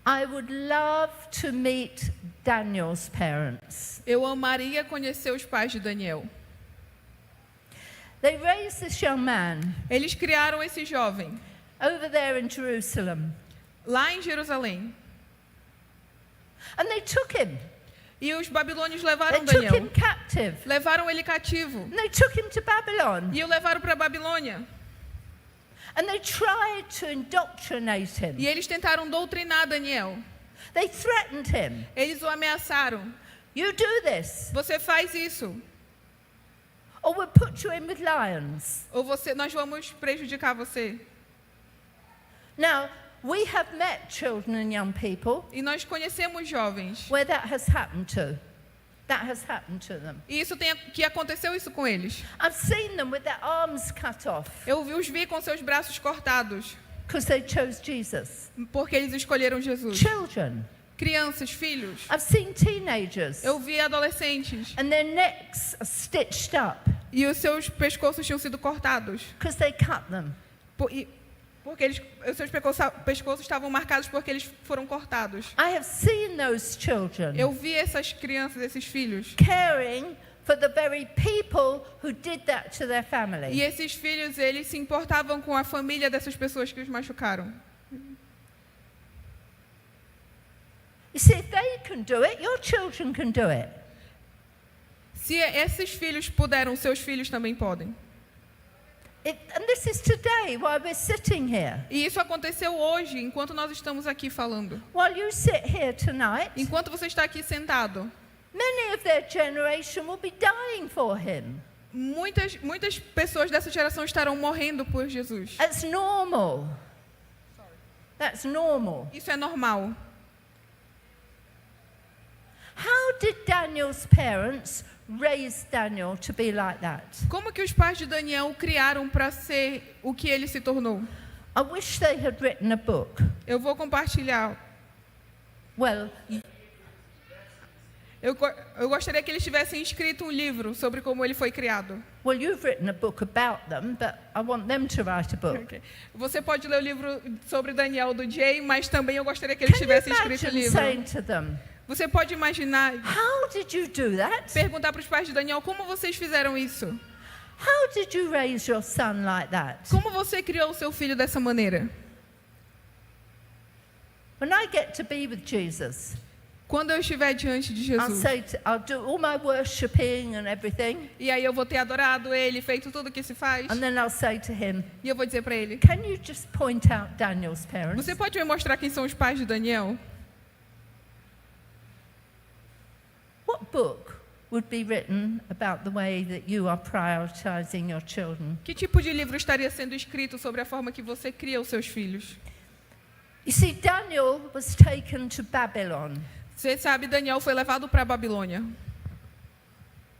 I would love to meet Daniel's parents. Eu amaria conhecer os pais de Daniel. They raised this young man Eles criaram esse jovem over there in Jerusalem, lá em Jerusalém. and they took him. E os babilônios They levaram took him Daniel. captive. Levaram ele cativo. And they took him to Babylon. E o levaram para a Babilônia. And they tried to indoctrinate him. E eles tentaram doutrinar Daniel. They threatened him. Eles o ameaçaram. You do this, Você faz isso. or we'll put you in with lions. Ou nós vamos prejudicar você. Now, we have met children and young people E nós conhecemos jovens. where that has happened to. That has happened to them. E que aconteceu isso com eles. I've seen them with their arms cut off Eu os vi com seus braços cortados. because they chose Jesus. Porque eles escolheram Jesus. Children. Crianças, filhos. I've seen teenagers Eu vi adolescentes. and their necks are stitched up E os seus pescoços tinham sido cortados. because they cut them. Porque os seus pescoços estavam marcados porque eles foram cortados. I have seen those children Eu vi essas crianças, esses filhos. caring for the very people who did that to their E family. esses filhos, eles se importavam com a família dessas pessoas que os machucaram. You see, if they can do it, your children can do it. Se esses filhos puderam, seus filhos também podem. And this is today while we're sitting here. E isso aconteceu hoje, enquanto nós estamos aqui falando. While you sit here tonight, Enquanto você está aqui sentado, many of their generation will be dying for him. muitas pessoas dessa geração estarão morrendo por Jesus. That's normal. That's normal. Isso é normal. How did Daniel's parents raise Daniel to be like that? Como que os pais de Daniel o criaram para ser o que ele se tornou? I wish they had written a book. Eu vou compartilhar. Well, Eu gostaria que eles tivessem escrito um livro sobre como ele foi criado. you've written a book about them, but I want them to write a book. Okay. Você pode ler o livro sobre Daniel do Jay, mas também eu gostaria que eles Can you tivessem escrito o imagine livro. saying to them, Você pode imaginar, how did you do that? perguntar para os pais de Daniel como vocês fizeram isso? How did you raise your son like that? Como você criou o seu filho dessa maneira? When I get to be with Jesus, Quando eu estiver diante de I'll Jesus, I'll do all my worshipping and everything, e aí eu vou ter adorado ele, feito tudo o que se faz, and then I'll say to him, e eu vou dizer para ele, can you just point out Daniel's parents? você pode me mostrar quem são os pais de Daniel? What book would be written about the way that you are prioritizing your children? Que tipo de livro estaria sendo escrito sobre a forma que você cria os seus filhos? You see, Daniel was taken to Babylon. Você sabe, Daniel foi levado para a Babilônia.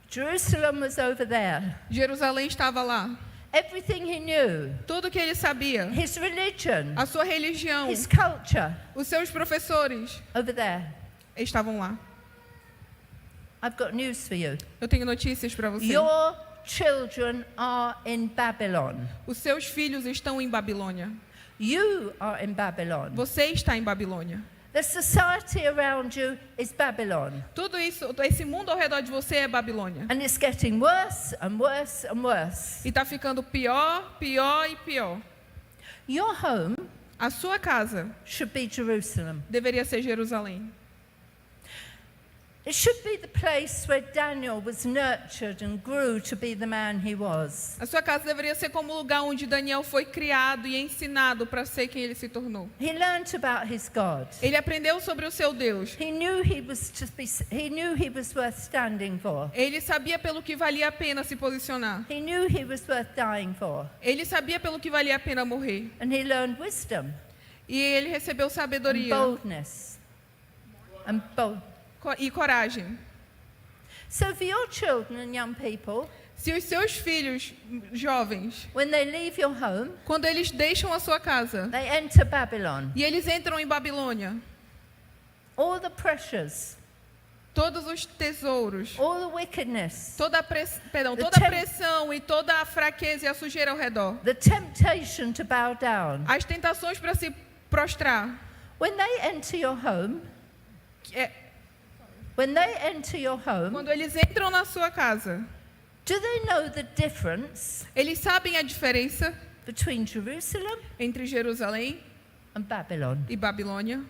Jerusalem was over there. Jerusalém estava lá. Everything he knew, Tudo que ele sabia, his religion, a sua religião, his culture, os seus professores over there. estavam lá. I've got news for you. Eu tenho notícias para você. Your children are in Babylon. Os seus filhos estão em Babilônia. You are in Babylon. Você está em Babilônia. The society around you is Babylon. Tudo isso, esse mundo ao redor de você é Babilônia. And it's getting worse and worse and worse. E está ficando pior, pior e pior. Your home A sua casa should be Jerusalem. deveria ser Jerusalém. It should be the place where Daniel was nurtured and grew to be the man he was. A sua casa deveria ser como o lugar onde Daniel foi criado e ensinado para ser quem ele se tornou. He learnt about his God. Ele aprendeu sobre o seu Deus. He knew he was worth standing for. Ele sabia pelo que valia a pena se posicionar. He knew he was worth dying for. Ele sabia pelo que valia a pena morrer. And he learned wisdom E ele recebeu and sabedoria boldness. e coragem. So for your children and young people, Se os seus filhos jovens, when they leave your home, quando eles deixam a sua casa they enter Babylon. e eles entram em Babilônia, All the pressures, todos os tesouros, all the wickedness, toda a pressão e toda a fraqueza e a sujeira ao redor, the temptation to bow down. as tentações para se prostrar, When they enter your home, quando eles entram na sua casa, do they know the difference eles sabem a diferença between Jerusalem entre Jerusalém and Babylon? e Babilônia?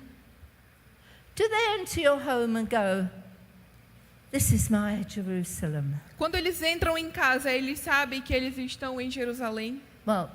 Do they enter your home and go, this is my Jerusalem? Quando eles entram em casa, eles sabem que eles estão em Jerusalém. Well,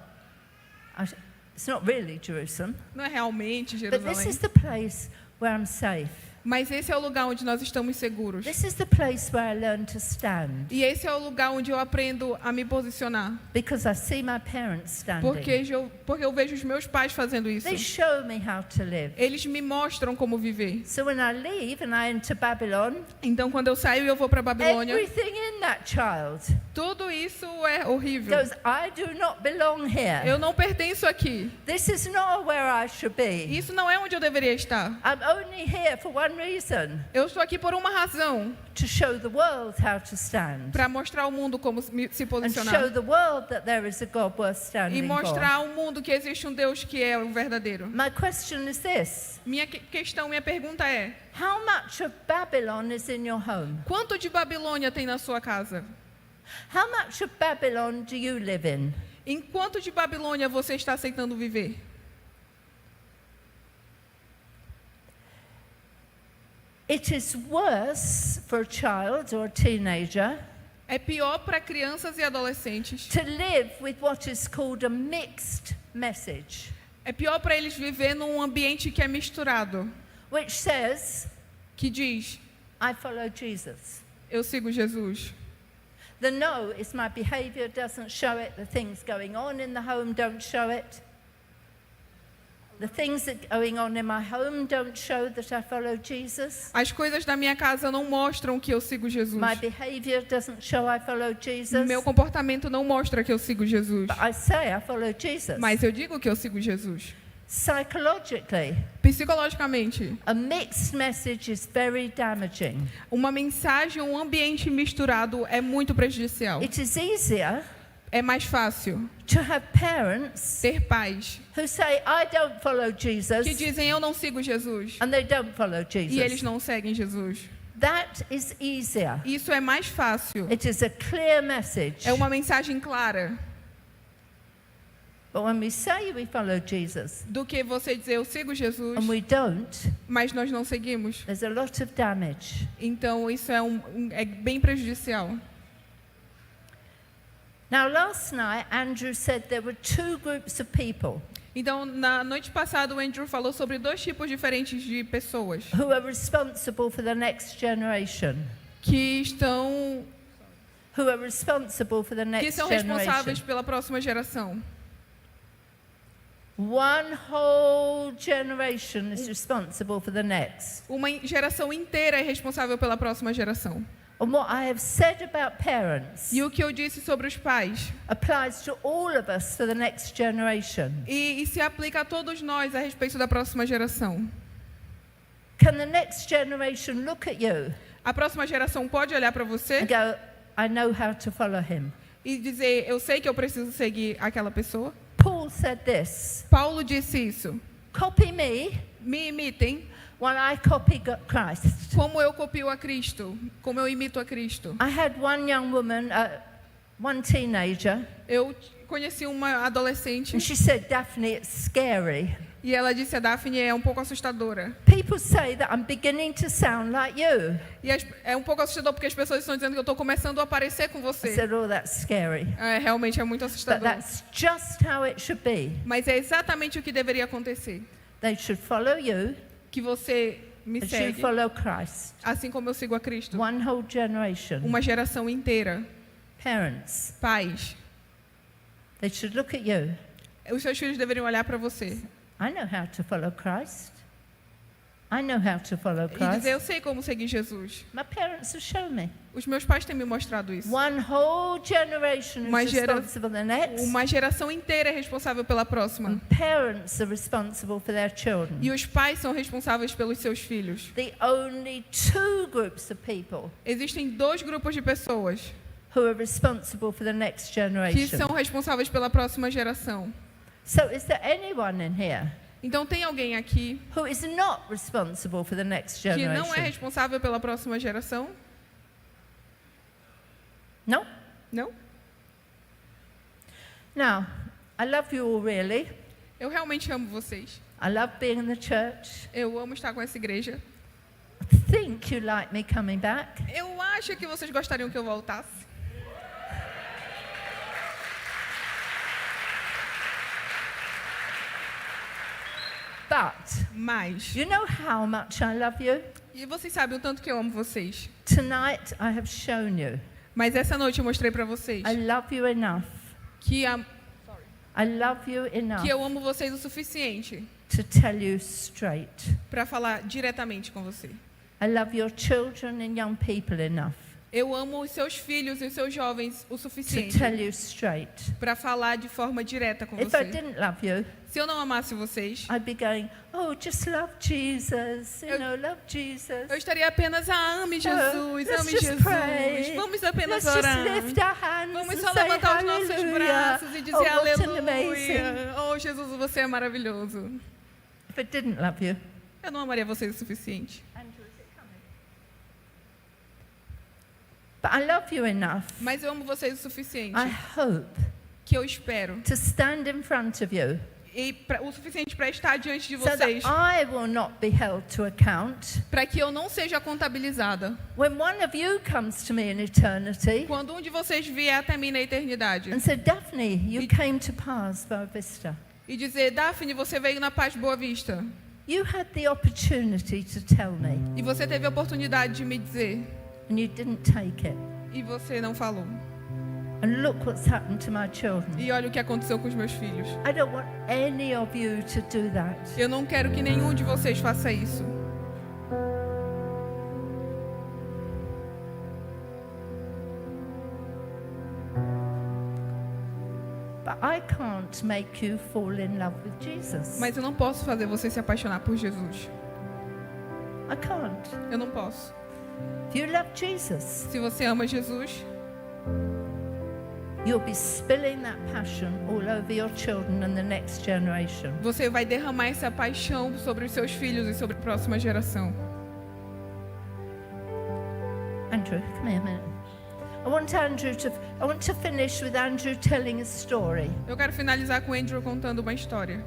it's not really Jerusalem, Não é realmente but this Jerusalém, is the place where I'm safe. mas esse é o lugar onde nós estamos seguros. This is the place where I learn to stand, E esse é o lugar onde eu aprendo a me posicionar. because I see my parents Porque standing. eu vejo os meus pais fazendo isso. They show me how to live. Eles me mostram como viver. So when I leave and I enter Babylon, Então, quando eu saio e eu vou para Babilônia, everything in that child tudo isso é horrível. goes, I do not belong here. Eu não pertenço aqui. This is not where I should be. Isso não é onde eu deveria estar. I'm only here for one reason, Eu estou aqui por uma razão, to show the world how to stand. para mostrar ao mundo como se And show posicionar. the world that there is a God worth E standing mostrar for. ao mundo que existe um Deus que é o verdadeiro. My question is this: Minha pergunta é: how much of Babylon is in your home? quanto de Babilônia tem na sua casa? How much of Babylon do you live in? Em quanto de Babilônia você está aceitando viver? It is worse for a child or a teenager É pior para crianças e adolescentes. to live with what is called a mixed message, É pior para eles viver num ambiente que é misturado, which says, que diz: I follow Jesus. eu sigo Jesus. The no is my behavior doesn't show it. The things going on in the home don't show it. The things that are going on in my home don't show that I follow Jesus. As coisas da minha casa não mostram que eu sigo Jesus. My behavior doesn't show I follow Jesus. Meu comportamento não mostra que eu sigo Jesus. But I say I follow Jesus. Mas eu digo que eu sigo Jesus. Psychologically, Psicologicamente, a mixed message is very damaging. uma mensagem, um ambiente misturado é muito prejudicial. It is easier É mais fácil to have parents ter pais who say, I don't follow que Jesus, dizem eu não sigo Jesus and they don't follow e eles Jesus. não seguem Jesus. That is easier. Isso é mais fácil. It is a clear message. É uma mensagem clara But when we say we follow Jesus do que você dizer eu sigo Jesus, and we don't, mas nós não seguimos. there's a lot of damage. Então isso é bem prejudicial. Now, last night, Andrew said there were two groups of people Então, na noite passada, o Andrew falou sobre dois tipos diferentes de pessoas who are responsible for the next generation. que Responsible for the next são responsáveis generation. pela próxima geração. One whole generation is responsible for the next. Uma geração inteira é responsável pela próxima geração. And what I have said about parents E o que eu disse sobre os pais applies to all of us for the next generation. e se aplica a todos nós a respeito da próxima geração. Can the next generation look at you A próxima geração pode olhar para você and go, I know how to follow him? e dizer, eu sei que eu preciso seguir aquela pessoa? Paul said this, Paulo disse isso. copy me Me imitem while I copy Christ. como eu copio a Cristo, como eu imito a Cristo. I had one young woman, one teenager, Eu conheci uma adolescente and she said, Daphne, it's scary. e ela disse, a Daphne é um pouco assustadora. People say that I'm beginning to sound like you. E é um pouco assustador porque as pessoas estão dizendo que eu estou começando a aparecer com I você. said, oh, that's scary. Realmente é muito But assustador. that's just how it should be. Mas é exatamente o que deveria acontecer. They should follow you, Que você me they should segue, follow Christ. assim como eu sigo a Cristo. One whole generation. Uma geração inteira. Parents, Pais, they should look at you. os seus filhos deveriam olhar para você I know how to follow Christ. I know how to follow e Christ. dizer, eu sei como seguir Jesus. My parents have shown me. Os meus pais têm me mostrado isso. One whole generation Uma is gera- responsible for the next. Uma geração inteira é responsável pela próxima. And parents are responsible for their children. E os pais são responsáveis pelos seus filhos. The only two groups of people Existem dois grupos de pessoas who are responsible for the next que generation. são responsáveis pela próxima geração. So is there anyone in here Então tem alguém aqui who is not responsible for the next que não é generation? responsável pela próxima geração? No? Não? Now, I love you all really. Eu realmente amo vocês. I love being in the church. Eu amo estar com essa igreja. I think you like me coming back. Eu acho que vocês gostariam que eu voltasse. But Mas, you know how much I love you? e vocês sabem o tanto que eu amo vocês. Tonight I have shown you. Mas essa noite eu mostrei pra vocês I love you enough. que, I love you enough que eu amo vocês o suficiente to tell you straight. pra falar diretamente com você. I love your children and young people enough Eu amo os seus filhos e os seus jovens o to suficiente tell you straight. pra falar de forma direta com If I você. didn't love you, Se eu não amasse vocês, I'd be going, oh, just love Jesus, you know, love Jesus. eu estaria apenas, ame Jesus, let's ame just Jesus. pray. Vamos apenas Let's just orar. lift our hands Vamos and só say levantar os nossos hallelujah. braços e dizer Oh, what an aleluia. Oh, Jesus, você é maravilhoso. If I didn't love you, Eu não amaria vocês o suficiente. Andrew, is it coming? But I love you enough, Mas eu amo vocês o suficiente I hope, que eu espero. to stand in front of you E o suficiente para estar diante de so that vocês. I will not be held to account. Para que eu não seja contabilizada. When one of you comes to me in eternity Quando um de vocês vier até mim na eternidade and said, Daphne, you came to Paz Boa Vista. e dizer, Daphne, você veio na Paz Boa Vista. You had the opportunity to tell me E você teve a oportunidade de me dizer. and you didn't take it. E você não falou. And look what's happened to my children. E olha o que aconteceu com os meus filhos. I don't want any of you to do that. Eu não quero que nenhum de vocês faça isso. But I can't make you fall in love with Jesus. Mas eu não posso fazer você se apaixonar por Jesus. I can't. Eu não posso. If you love Jesus, Se você ama Jesus, you'll be spilling that passion all over your children and the next generation. você vai derramar essa paixão sobre os seus filhos e sobre a próxima geração. Andrew, come here a minute. I want to finish with Andrew telling a story. Eu quero finalizar com o Andrew contando uma história.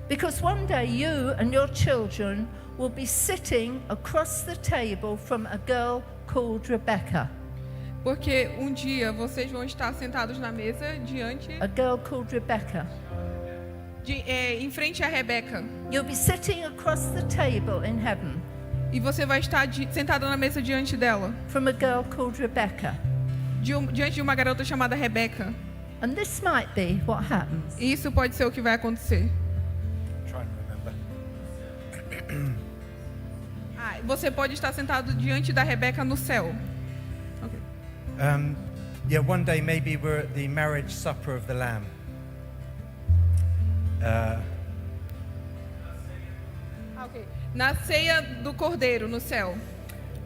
Because one day you and your children will be sitting across the table from a girl called Rebecca. Porque um dia vocês vão estar sentados na mesa diante A girl called Rebecca. em frente a Rebeca. You'll be sitting across the table in heaven E você vai estar sentada na mesa diante dela. from a girl called Rebecca. Diante de uma garota chamada Rebeca. And this might be what happens. Isso pode ser o que vai acontecer. Try and remember. Você pode estar sentado diante da Rebeca no céu. Ok. Yeah, one day maybe we're at the marriage supper of the Lamb. Ok. Na ceia do Cordeiro no céu.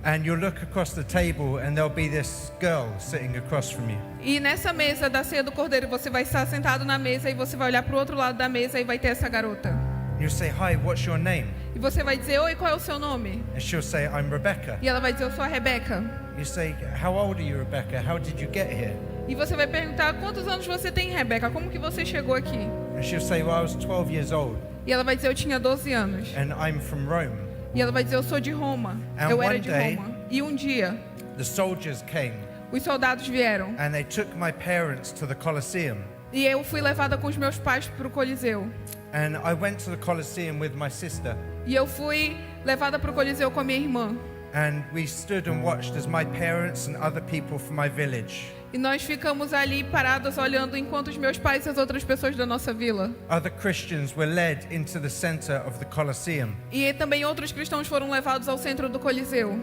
And you'll look across the table and there'll be this girl sitting across from you. E nessa mesa da ceia do Cordeiro, você vai estar sentado na mesa e você vai olhar para o outro lado da mesa e vai ter essa garota. You'll say, "Hi, what's your name?" E você vai dizer, oi, qual é o seu nome? And she'll say, "I'm Rebecca." E ela vai dizer, eu sou a Rebeca. You say, "How old are you, Rebecca? How did you get here?" E você vai perguntar, quantos anos você tem, Rebeca? Como que você chegou aqui? And she'll say, "Well, I was 12 years old E ela vai dizer, eu tinha 12 anos. and I'm from Rome." E ela vai dizer, eu sou de Roma. And Eu era one de day- Roma. E um dia, The soldiers came os soldados vieram. and they took my parents to the Colosseum. E eu fui levada com os meus pais para o Coliseu. And I went to the Colosseum with my sister. E eu fui levada para o Coliseu com a minha irmã. And we stood and watched as my parents and other people from my village, E nós ficamos ali parados olhando enquanto os meus pais e as outras pessoas da nossa vila. other Christians were led into the center of the Colosseum E também outros cristãos foram levados ao centro do Coliseu,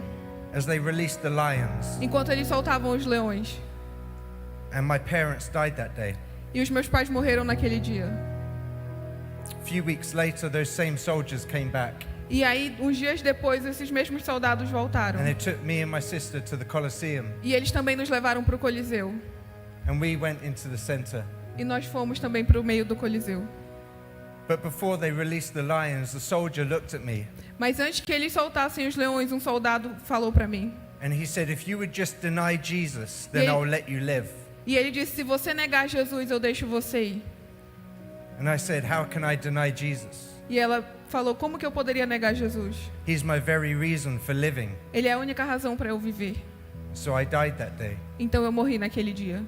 as they released the lions. enquanto eles soltavam os leões. And my parents died that day. E os meus pais morreram naquele dia. A few weeks later, those same soldiers came back E aí, uns dias depois, esses mesmos soldados voltaram. and they took me and my sister to the Colosseum E eles também nos levaram para o Coliseu. and we went into the center. E nós fomos também para o meio do Coliseu. But before they released the lions, the soldier looked at me Mas antes que eles soltassem os leões, um soldado falou para mim. and he said, "If you would just deny Jesus, then Yeah. I'll let you live." E ele disse, se você negar Jesus, eu deixo você ir. And I said, "How can I deny Jesus? E ela falou, como que eu poderia negar Jesus? He's my very reason for living." Ele é a única razão para eu viver. So I died that day. Então eu morri naquele dia.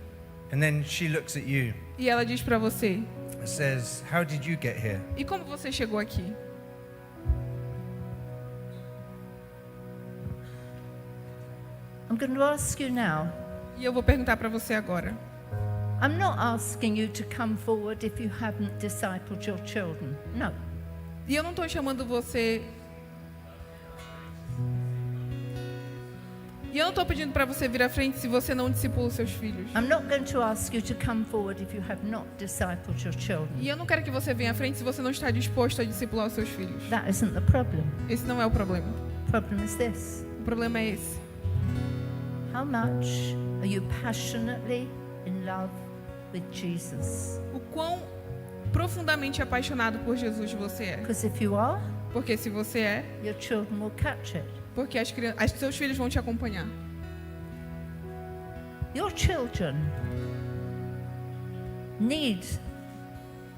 And then she looks at you E ela diz para você, and says, "How did you get here?" e como você chegou aqui? I'm going to ask you now. E eu vou perguntar para você agora. I'm not asking you to come forward if you haven't discipled your children. No. E eu não estou chamando você... E eu não estou pedindo para você vir à frente se você não discipula os seus filhos. I'm not going to ask you to come forward if you have not discipled your children. E eu não quero que você venha à frente se você não está disposto a discipular os seus filhos. That isn't the problem. Esse não é o problema. The problem is this. O problema é esse. How much are you passionately in love with Jesus? O quão profundamente apaixonado por Jesus você é. Because if you are, Porque se você é, your children will catch it. porque seus filhos vão te acompanhar. Your children need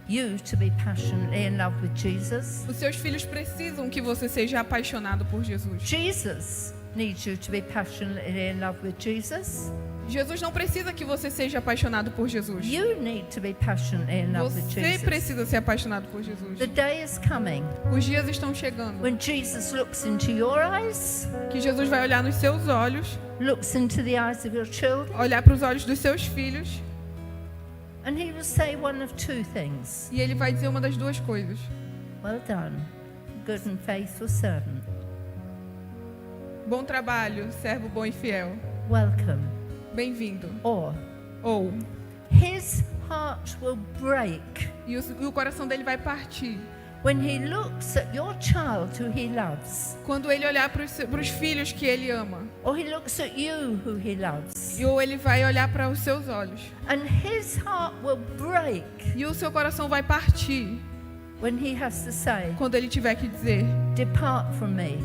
you to be passionately in love with Jesus. Os seus filhos precisam que você seja apaixonado por Jesus. Jesus needs you to be passionately in love with Jesus. Jesus não precisa que você seja apaixonado por Jesus. You need to be passionately in love with Você Jesus. precisa ser apaixonado por Jesus. The day is coming Os dias estão chegando when Jesus looks into your eyes, que Jesus vai olhar nos seus olhos, looks into the eyes of your children, olhar para os olhos dos seus filhos and he will say one of two things. e ele vai dizer uma das duas coisas. Well done, good and faithful servant. Bom trabalho, servo bom e fiel. Welcome. Bem-vindo. Or Ou, his heart will break e o coração dele vai partir when he looks at your child who he loves, quando ele olhar para os filhos que ele ama. or he looks at you who he loves, Ou ele vai olhar para os seus olhos. and his heart will break E o seu coração vai partir when he has to say, quando ele tiver que dizer, depart from me,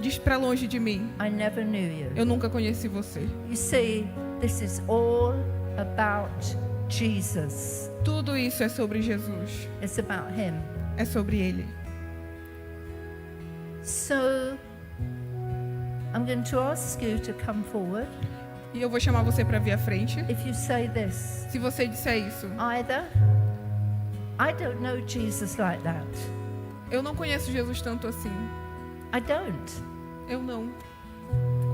diz para longe de mim, I never knew you. eu nunca conheci você. You see, this is all about Jesus. Tudo isso é sobre Jesus. It's about him. É sobre ele. So I'm going to ask you to come forward. E eu vou chamar você para vir à frente. If you say this, Se você disser isso, either I don't know Jesus like that. eu não conheço Jesus tanto assim. I don't. Eu não.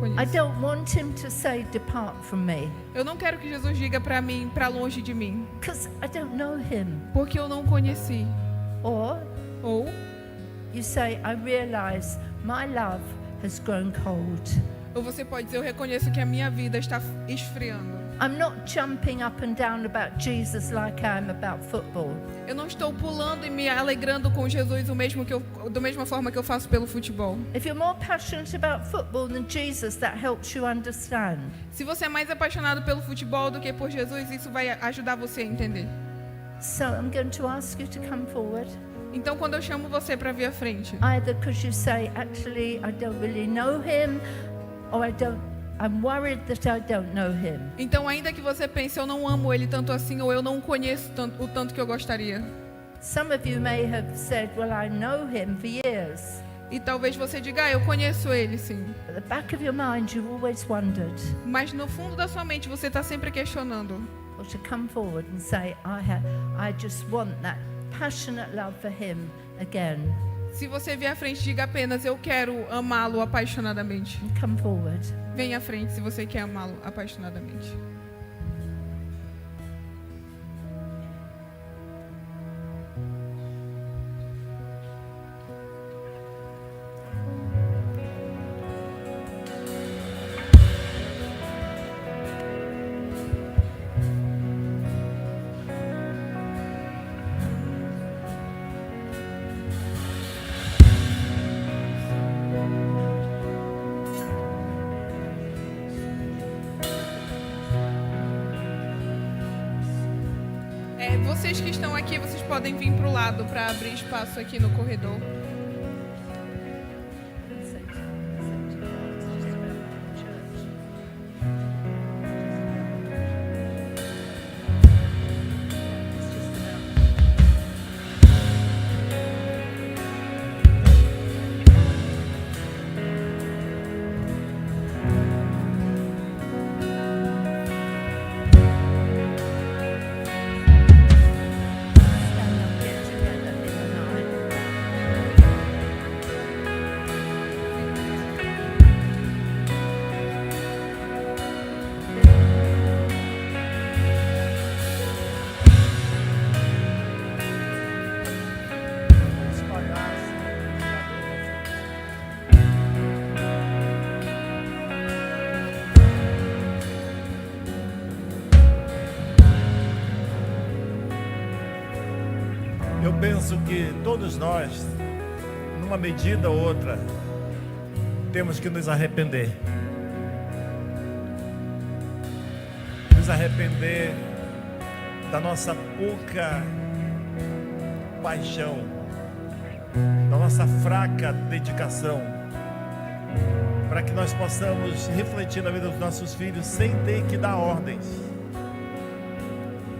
conheço. don't want him to say, depart from me, Eu não quero que Jesus diga para mim, para longe de mim, because I don't know him. porque eu não conheci. Or Ou you say, I realize my love has grown cold. você pode dizer, eu reconheço que a minha vida está esfriando. I'm not jumping up and down about Jesus like I am about football. Eu não estou pulando e me alegrando com Jesus da mesma forma que eu faço pelo futebol. If you're more passionate about football than Jesus, that helps you understand. Se você é mais apaixonado pelo futebol do que por Jesus, isso vai ajudar você a entender. So I'm going to ask you to come forward. Então, quando eu chamo você para vir à frente, Either because you say, actually, I don't really know him, or I'm worried that I don't know him. então ainda que você pense, eu não amo ele tanto assim, ou eu não conheço o tanto que eu gostaria. Some of you may have said, well, I know him for years. E talvez você diga, eu conheço ele sim. At the back of your mind, you've always wondered. Mas no fundo da sua mente, você está sempre questionando. Or to come forward and say, I just want that passionate love for him again. Se você vier à frente, diga apenas, eu quero amá-lo apaixonadamente. And come forward. Venha à frente se você quer amá-lo apaixonadamente. Vocês que estão aqui, vocês podem vir para o lado para abrir espaço aqui no corredor. Eu penso que todos nós, numa medida ou outra, temos que nos arrepender. Nos arrepender da nossa pouca paixão, da nossa fraca dedicação, para que nós possamos refletir na vida dos nossos filhos sem ter que dar ordens,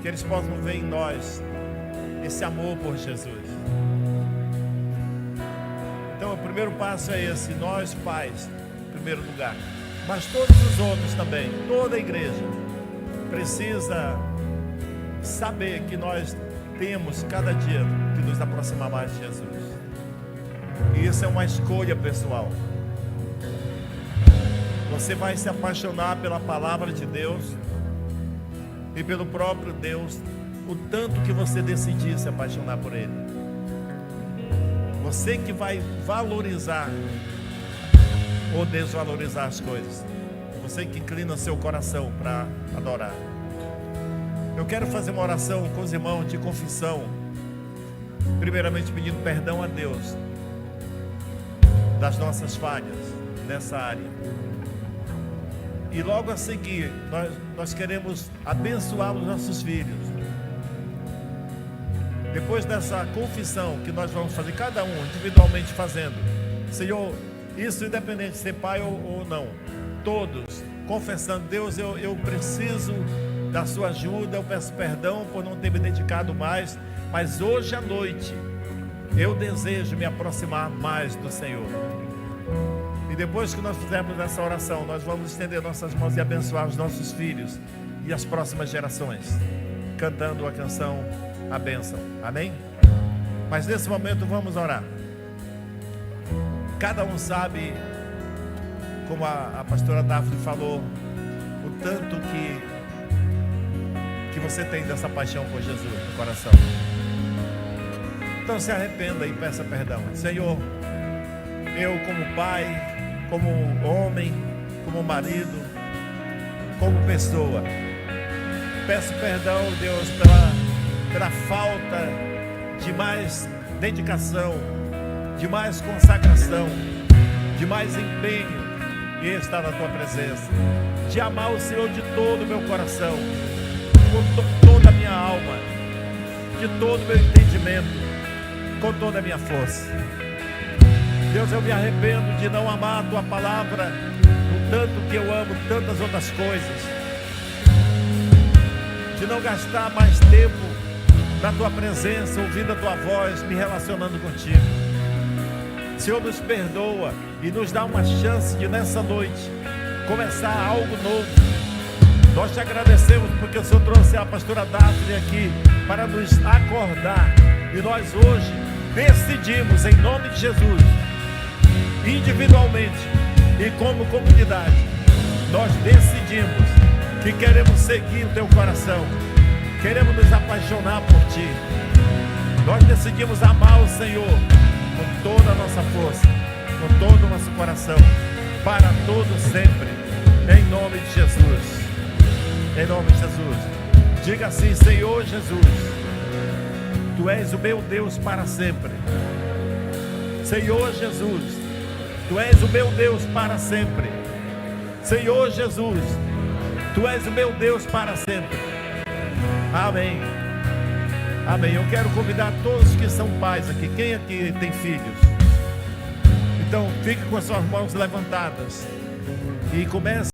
que eles possam ver em nós esse amor por Jesus. Então o primeiro passo é esse, nós pais, em primeiro lugar, mas todos os outros também, toda a igreja precisa saber que nós temos cada dia que nos aproximar mais de Jesus, e isso é uma escolha pessoal. Você vai se apaixonar pela palavra de Deus e pelo próprio Deus o tanto que você decidir se apaixonar por Ele. Você que vai valorizar ou desvalorizar as coisas. Você que inclina seu coração para adorar. Eu quero fazer uma oração com os irmãos de confissão, primeiramente pedindo perdão a Deus das nossas falhas nessa área. E logo a seguir, nós queremos abençoar os nossos filhos. Depois dessa confissão que nós vamos fazer, cada um individualmente fazendo, Senhor, isso independente de ser pai ou não, todos confessando, Deus, eu preciso da sua ajuda, eu peço perdão por não ter me dedicado mais, mas hoje à noite eu desejo me aproximar mais do Senhor. E depois que nós fizermos essa oração, nós vamos estender nossas mãos e abençoar os nossos filhos e as próximas gerações, cantando a canção A Bênção, amém? Mas nesse momento vamos orar. Cada um sabe como a pastora Daphne falou, o tanto que você tem dessa paixão por Jesus no coração. Então se arrependa e peça perdão. Senhor, eu como pai, como homem, como marido, como pessoa, peço perdão, Deus, pela falta de mais dedicação, de mais consagração, de mais empenho em estar na Tua presença, de amar o Senhor de todo o meu coração, com toda a minha alma, de todo o meu entendimento, com toda a minha força. Deus, eu me arrependo de não amar a Tua palavra o tanto que eu amo tantas outras coisas, de não gastar mais tempo na Tua presença, ouvindo a Tua voz, me relacionando contigo. Senhor, nos perdoa e nos dá uma chance de nessa noite começar algo novo. Nós te agradecemos porque o Senhor trouxe a pastora Daphne aqui para nos acordar, e nós hoje decidimos, em nome de Jesus, individualmente e como comunidade, nós decidimos que queremos seguir o Teu coração, queremos nos apaixonar por Ti. Nós decidimos amar o Senhor com toda a nossa força, com todo o nosso coração, para todo sempre, em nome de Jesus. Em nome de Jesus. Diga assim: Senhor Jesus, Tu és o meu Deus para sempre. Senhor Jesus, Tu és o meu Deus para sempre. Senhor Jesus, Tu és o meu Deus para sempre. Amém. Amém. Eu quero convidar todos que são pais aqui. Quem aqui tem filhos? Então fique com as suas mãos levantadas e comece.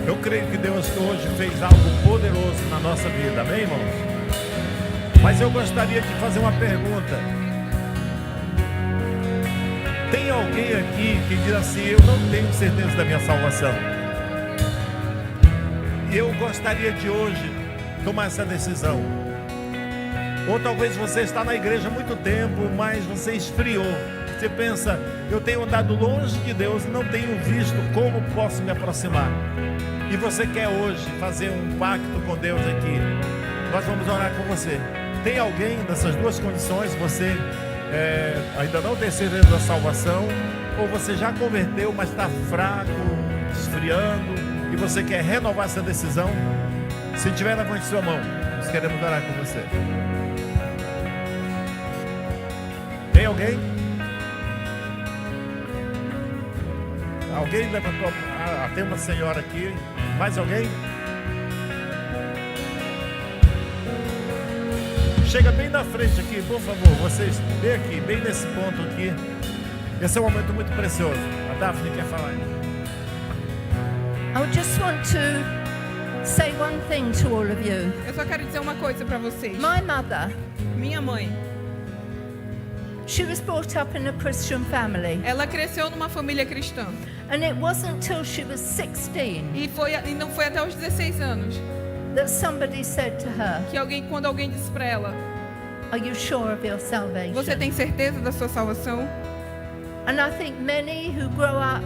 Eu creio que Deus hoje fez algo poderoso na nossa vida, amém, irmãos? Mas eu gostaria de fazer uma pergunta. Tem alguém aqui que diz assim: eu não tenho certeza da minha salvação? E eu gostaria de hoje tomar essa decisão. Ou talvez você está na igreja há muito tempo, mas você esfriou. Você pensa, eu tenho andado longe de Deus e não tenho visto como posso me aproximar. E você quer hoje fazer um pacto com Deus aqui. Nós vamos orar com você. Tem alguém nessas duas condições? Você ainda não tem certeza da salvação, ou você já converteu, mas está fraco, esfriando, e você quer renovar essa decisão? Se tiver, levante sua mão. Nós queremos orar com você. Tem alguém? Alguém levantou? Tem uma senhora aqui. Mais alguém? Chega bem na frente aqui, por favor. Vocês, bem aqui, bem nesse ponto aqui. Esse é um momento muito precioso. A Daphne quer falar. I just want to say one thing to all of you. Eu só quero dizer uma coisa para vocês. My mother, Minha mãe, she was brought up in a Christian family. ela cresceu numa família cristã. And it wasn't till she was 16 E não foi até os 16 anos that somebody said to her, que quando alguém disse para ela: "Are you sure of your salvation?" você tem certeza da sua salvação? And I think many who grow up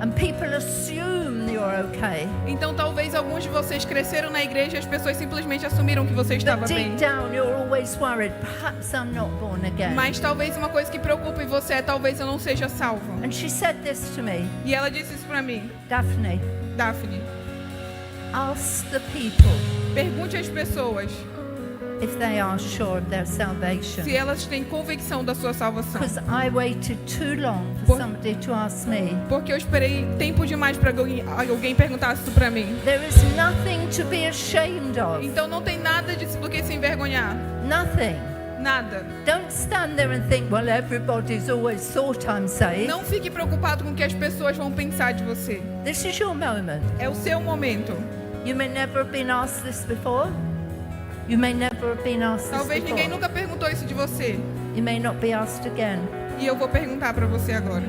and people assume you're okay. Então talvez alguns de vocês cresceram na igreja e as pessoas simplesmente assumiram que você estava But bem. deep down you're always worried, perhaps I'm not born again. Mas talvez uma coisa que preocupa em você é: talvez eu não seja salva. And she said this to me, E ela disse isso para mim: Daphne, Daphne, ask the people pergunte às pessoas if they are sure of their salvation. se elas têm convicção da sua salvação. Because I waited too long for Por- somebody to ask me. Porque eu esperei tempo demais para alguém perguntasse isso para mim. There is nothing to be ashamed of. Então não tem nada disso do que se envergonhar. Nothing. Nada. Don't stand there and think, well, everybody's always thought I'm saved. Não fique preocupado com o que as pessoas vão pensar de você. This is your moment. É o seu momento. You may never have been asked this before. You may never have been asked this Talvez ninguém before. nunca perguntou isso de você. You may not be asked again. E eu vou perguntar para você agora.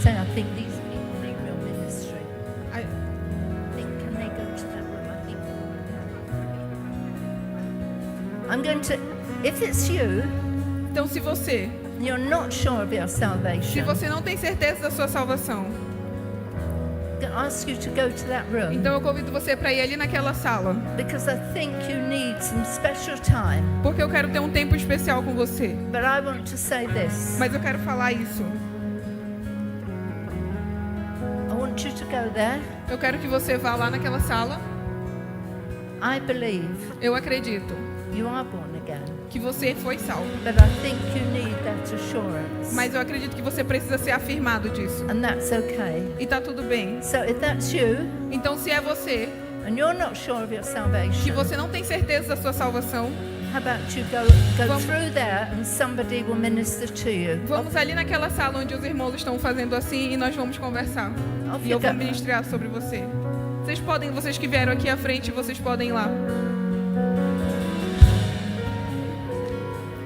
I think these people need real ministry. Ai, Can they go to that room? I think. I'm going to. If it's you, Então se você, you're not sure of your se salvation. você não tem certeza da sua salvação, I'm going to ask you to go to that room então eu convido você para ir ali naquela sala, because I think you need some special time. porque eu quero ter um tempo especial com você. But I want to say this. Mas eu quero falar isso. I want you to go there. Eu quero que você vá lá naquela sala. I believe Eu acredito you are born again. que você foi salvo. But I think you need that assurance. Mas eu acredito que você precisa ser afirmado disso. And that's okay. E tá tudo bem. So if that's you Então se é você, and you're not sure of your que salvation, você não tem certeza da sua salvação, how about you go Vamos- through there and somebody will minister to you. vamos ali naquela sala onde os irmãos estão fazendo assim e nós vamos conversar. Off E you eu vou go. ministrar sobre você. Vocês que vieram aqui à frente, vocês podem ir lá.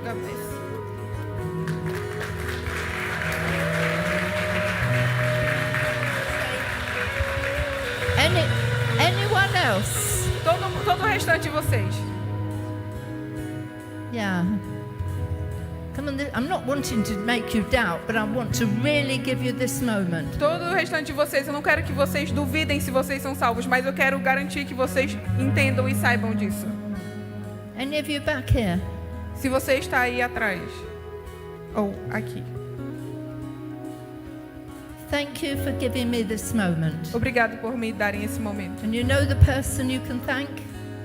God bless. Anyone else? Todo o restante de vocês. Yeah. Come on, I'm not wanting to make you doubt, but I want to really give you this moment. Todo o restante de vocês, eu não quero que vocês duvidem se vocês são salvos, mas eu quero garantir que vocês entendam e saibam disso. Any of you back here? Se você está aí atrás, ou aqui. Thank you for giving me this moment. Obrigado por me darem esse momento. And you know the person you can thank?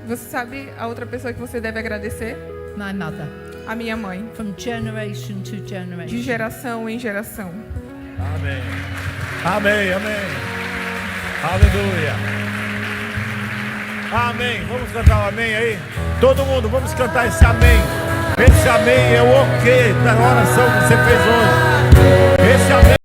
Você sabe a outra pessoa que você deve agradecer? My mother. A minha mãe. From generation to De generation. geração em geração. Amém. Amém, amém. Aleluia. Amém. Vamos cantar um amém aí? Todo mundo, vamos cantar esse amém. Esse amém é o ok da oração que você fez hoje. Esse amém.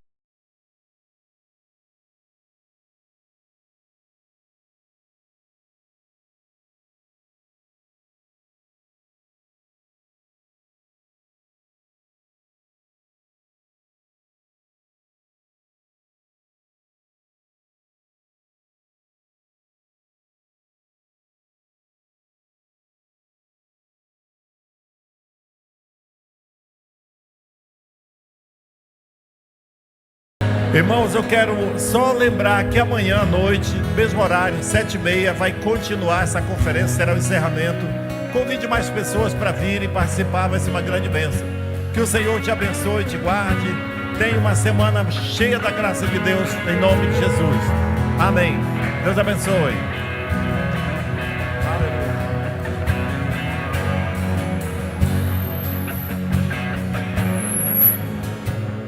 Irmãos, eu quero só lembrar que amanhã à noite, mesmo horário, 7h30, vai continuar essa conferência, será o encerramento. Convide mais pessoas para vir e participar, vai ser uma grande bênção. Que o Senhor te abençoe, te guarde. Tenha uma semana cheia da graça de Deus, em nome de Jesus. Amém. Deus abençoe.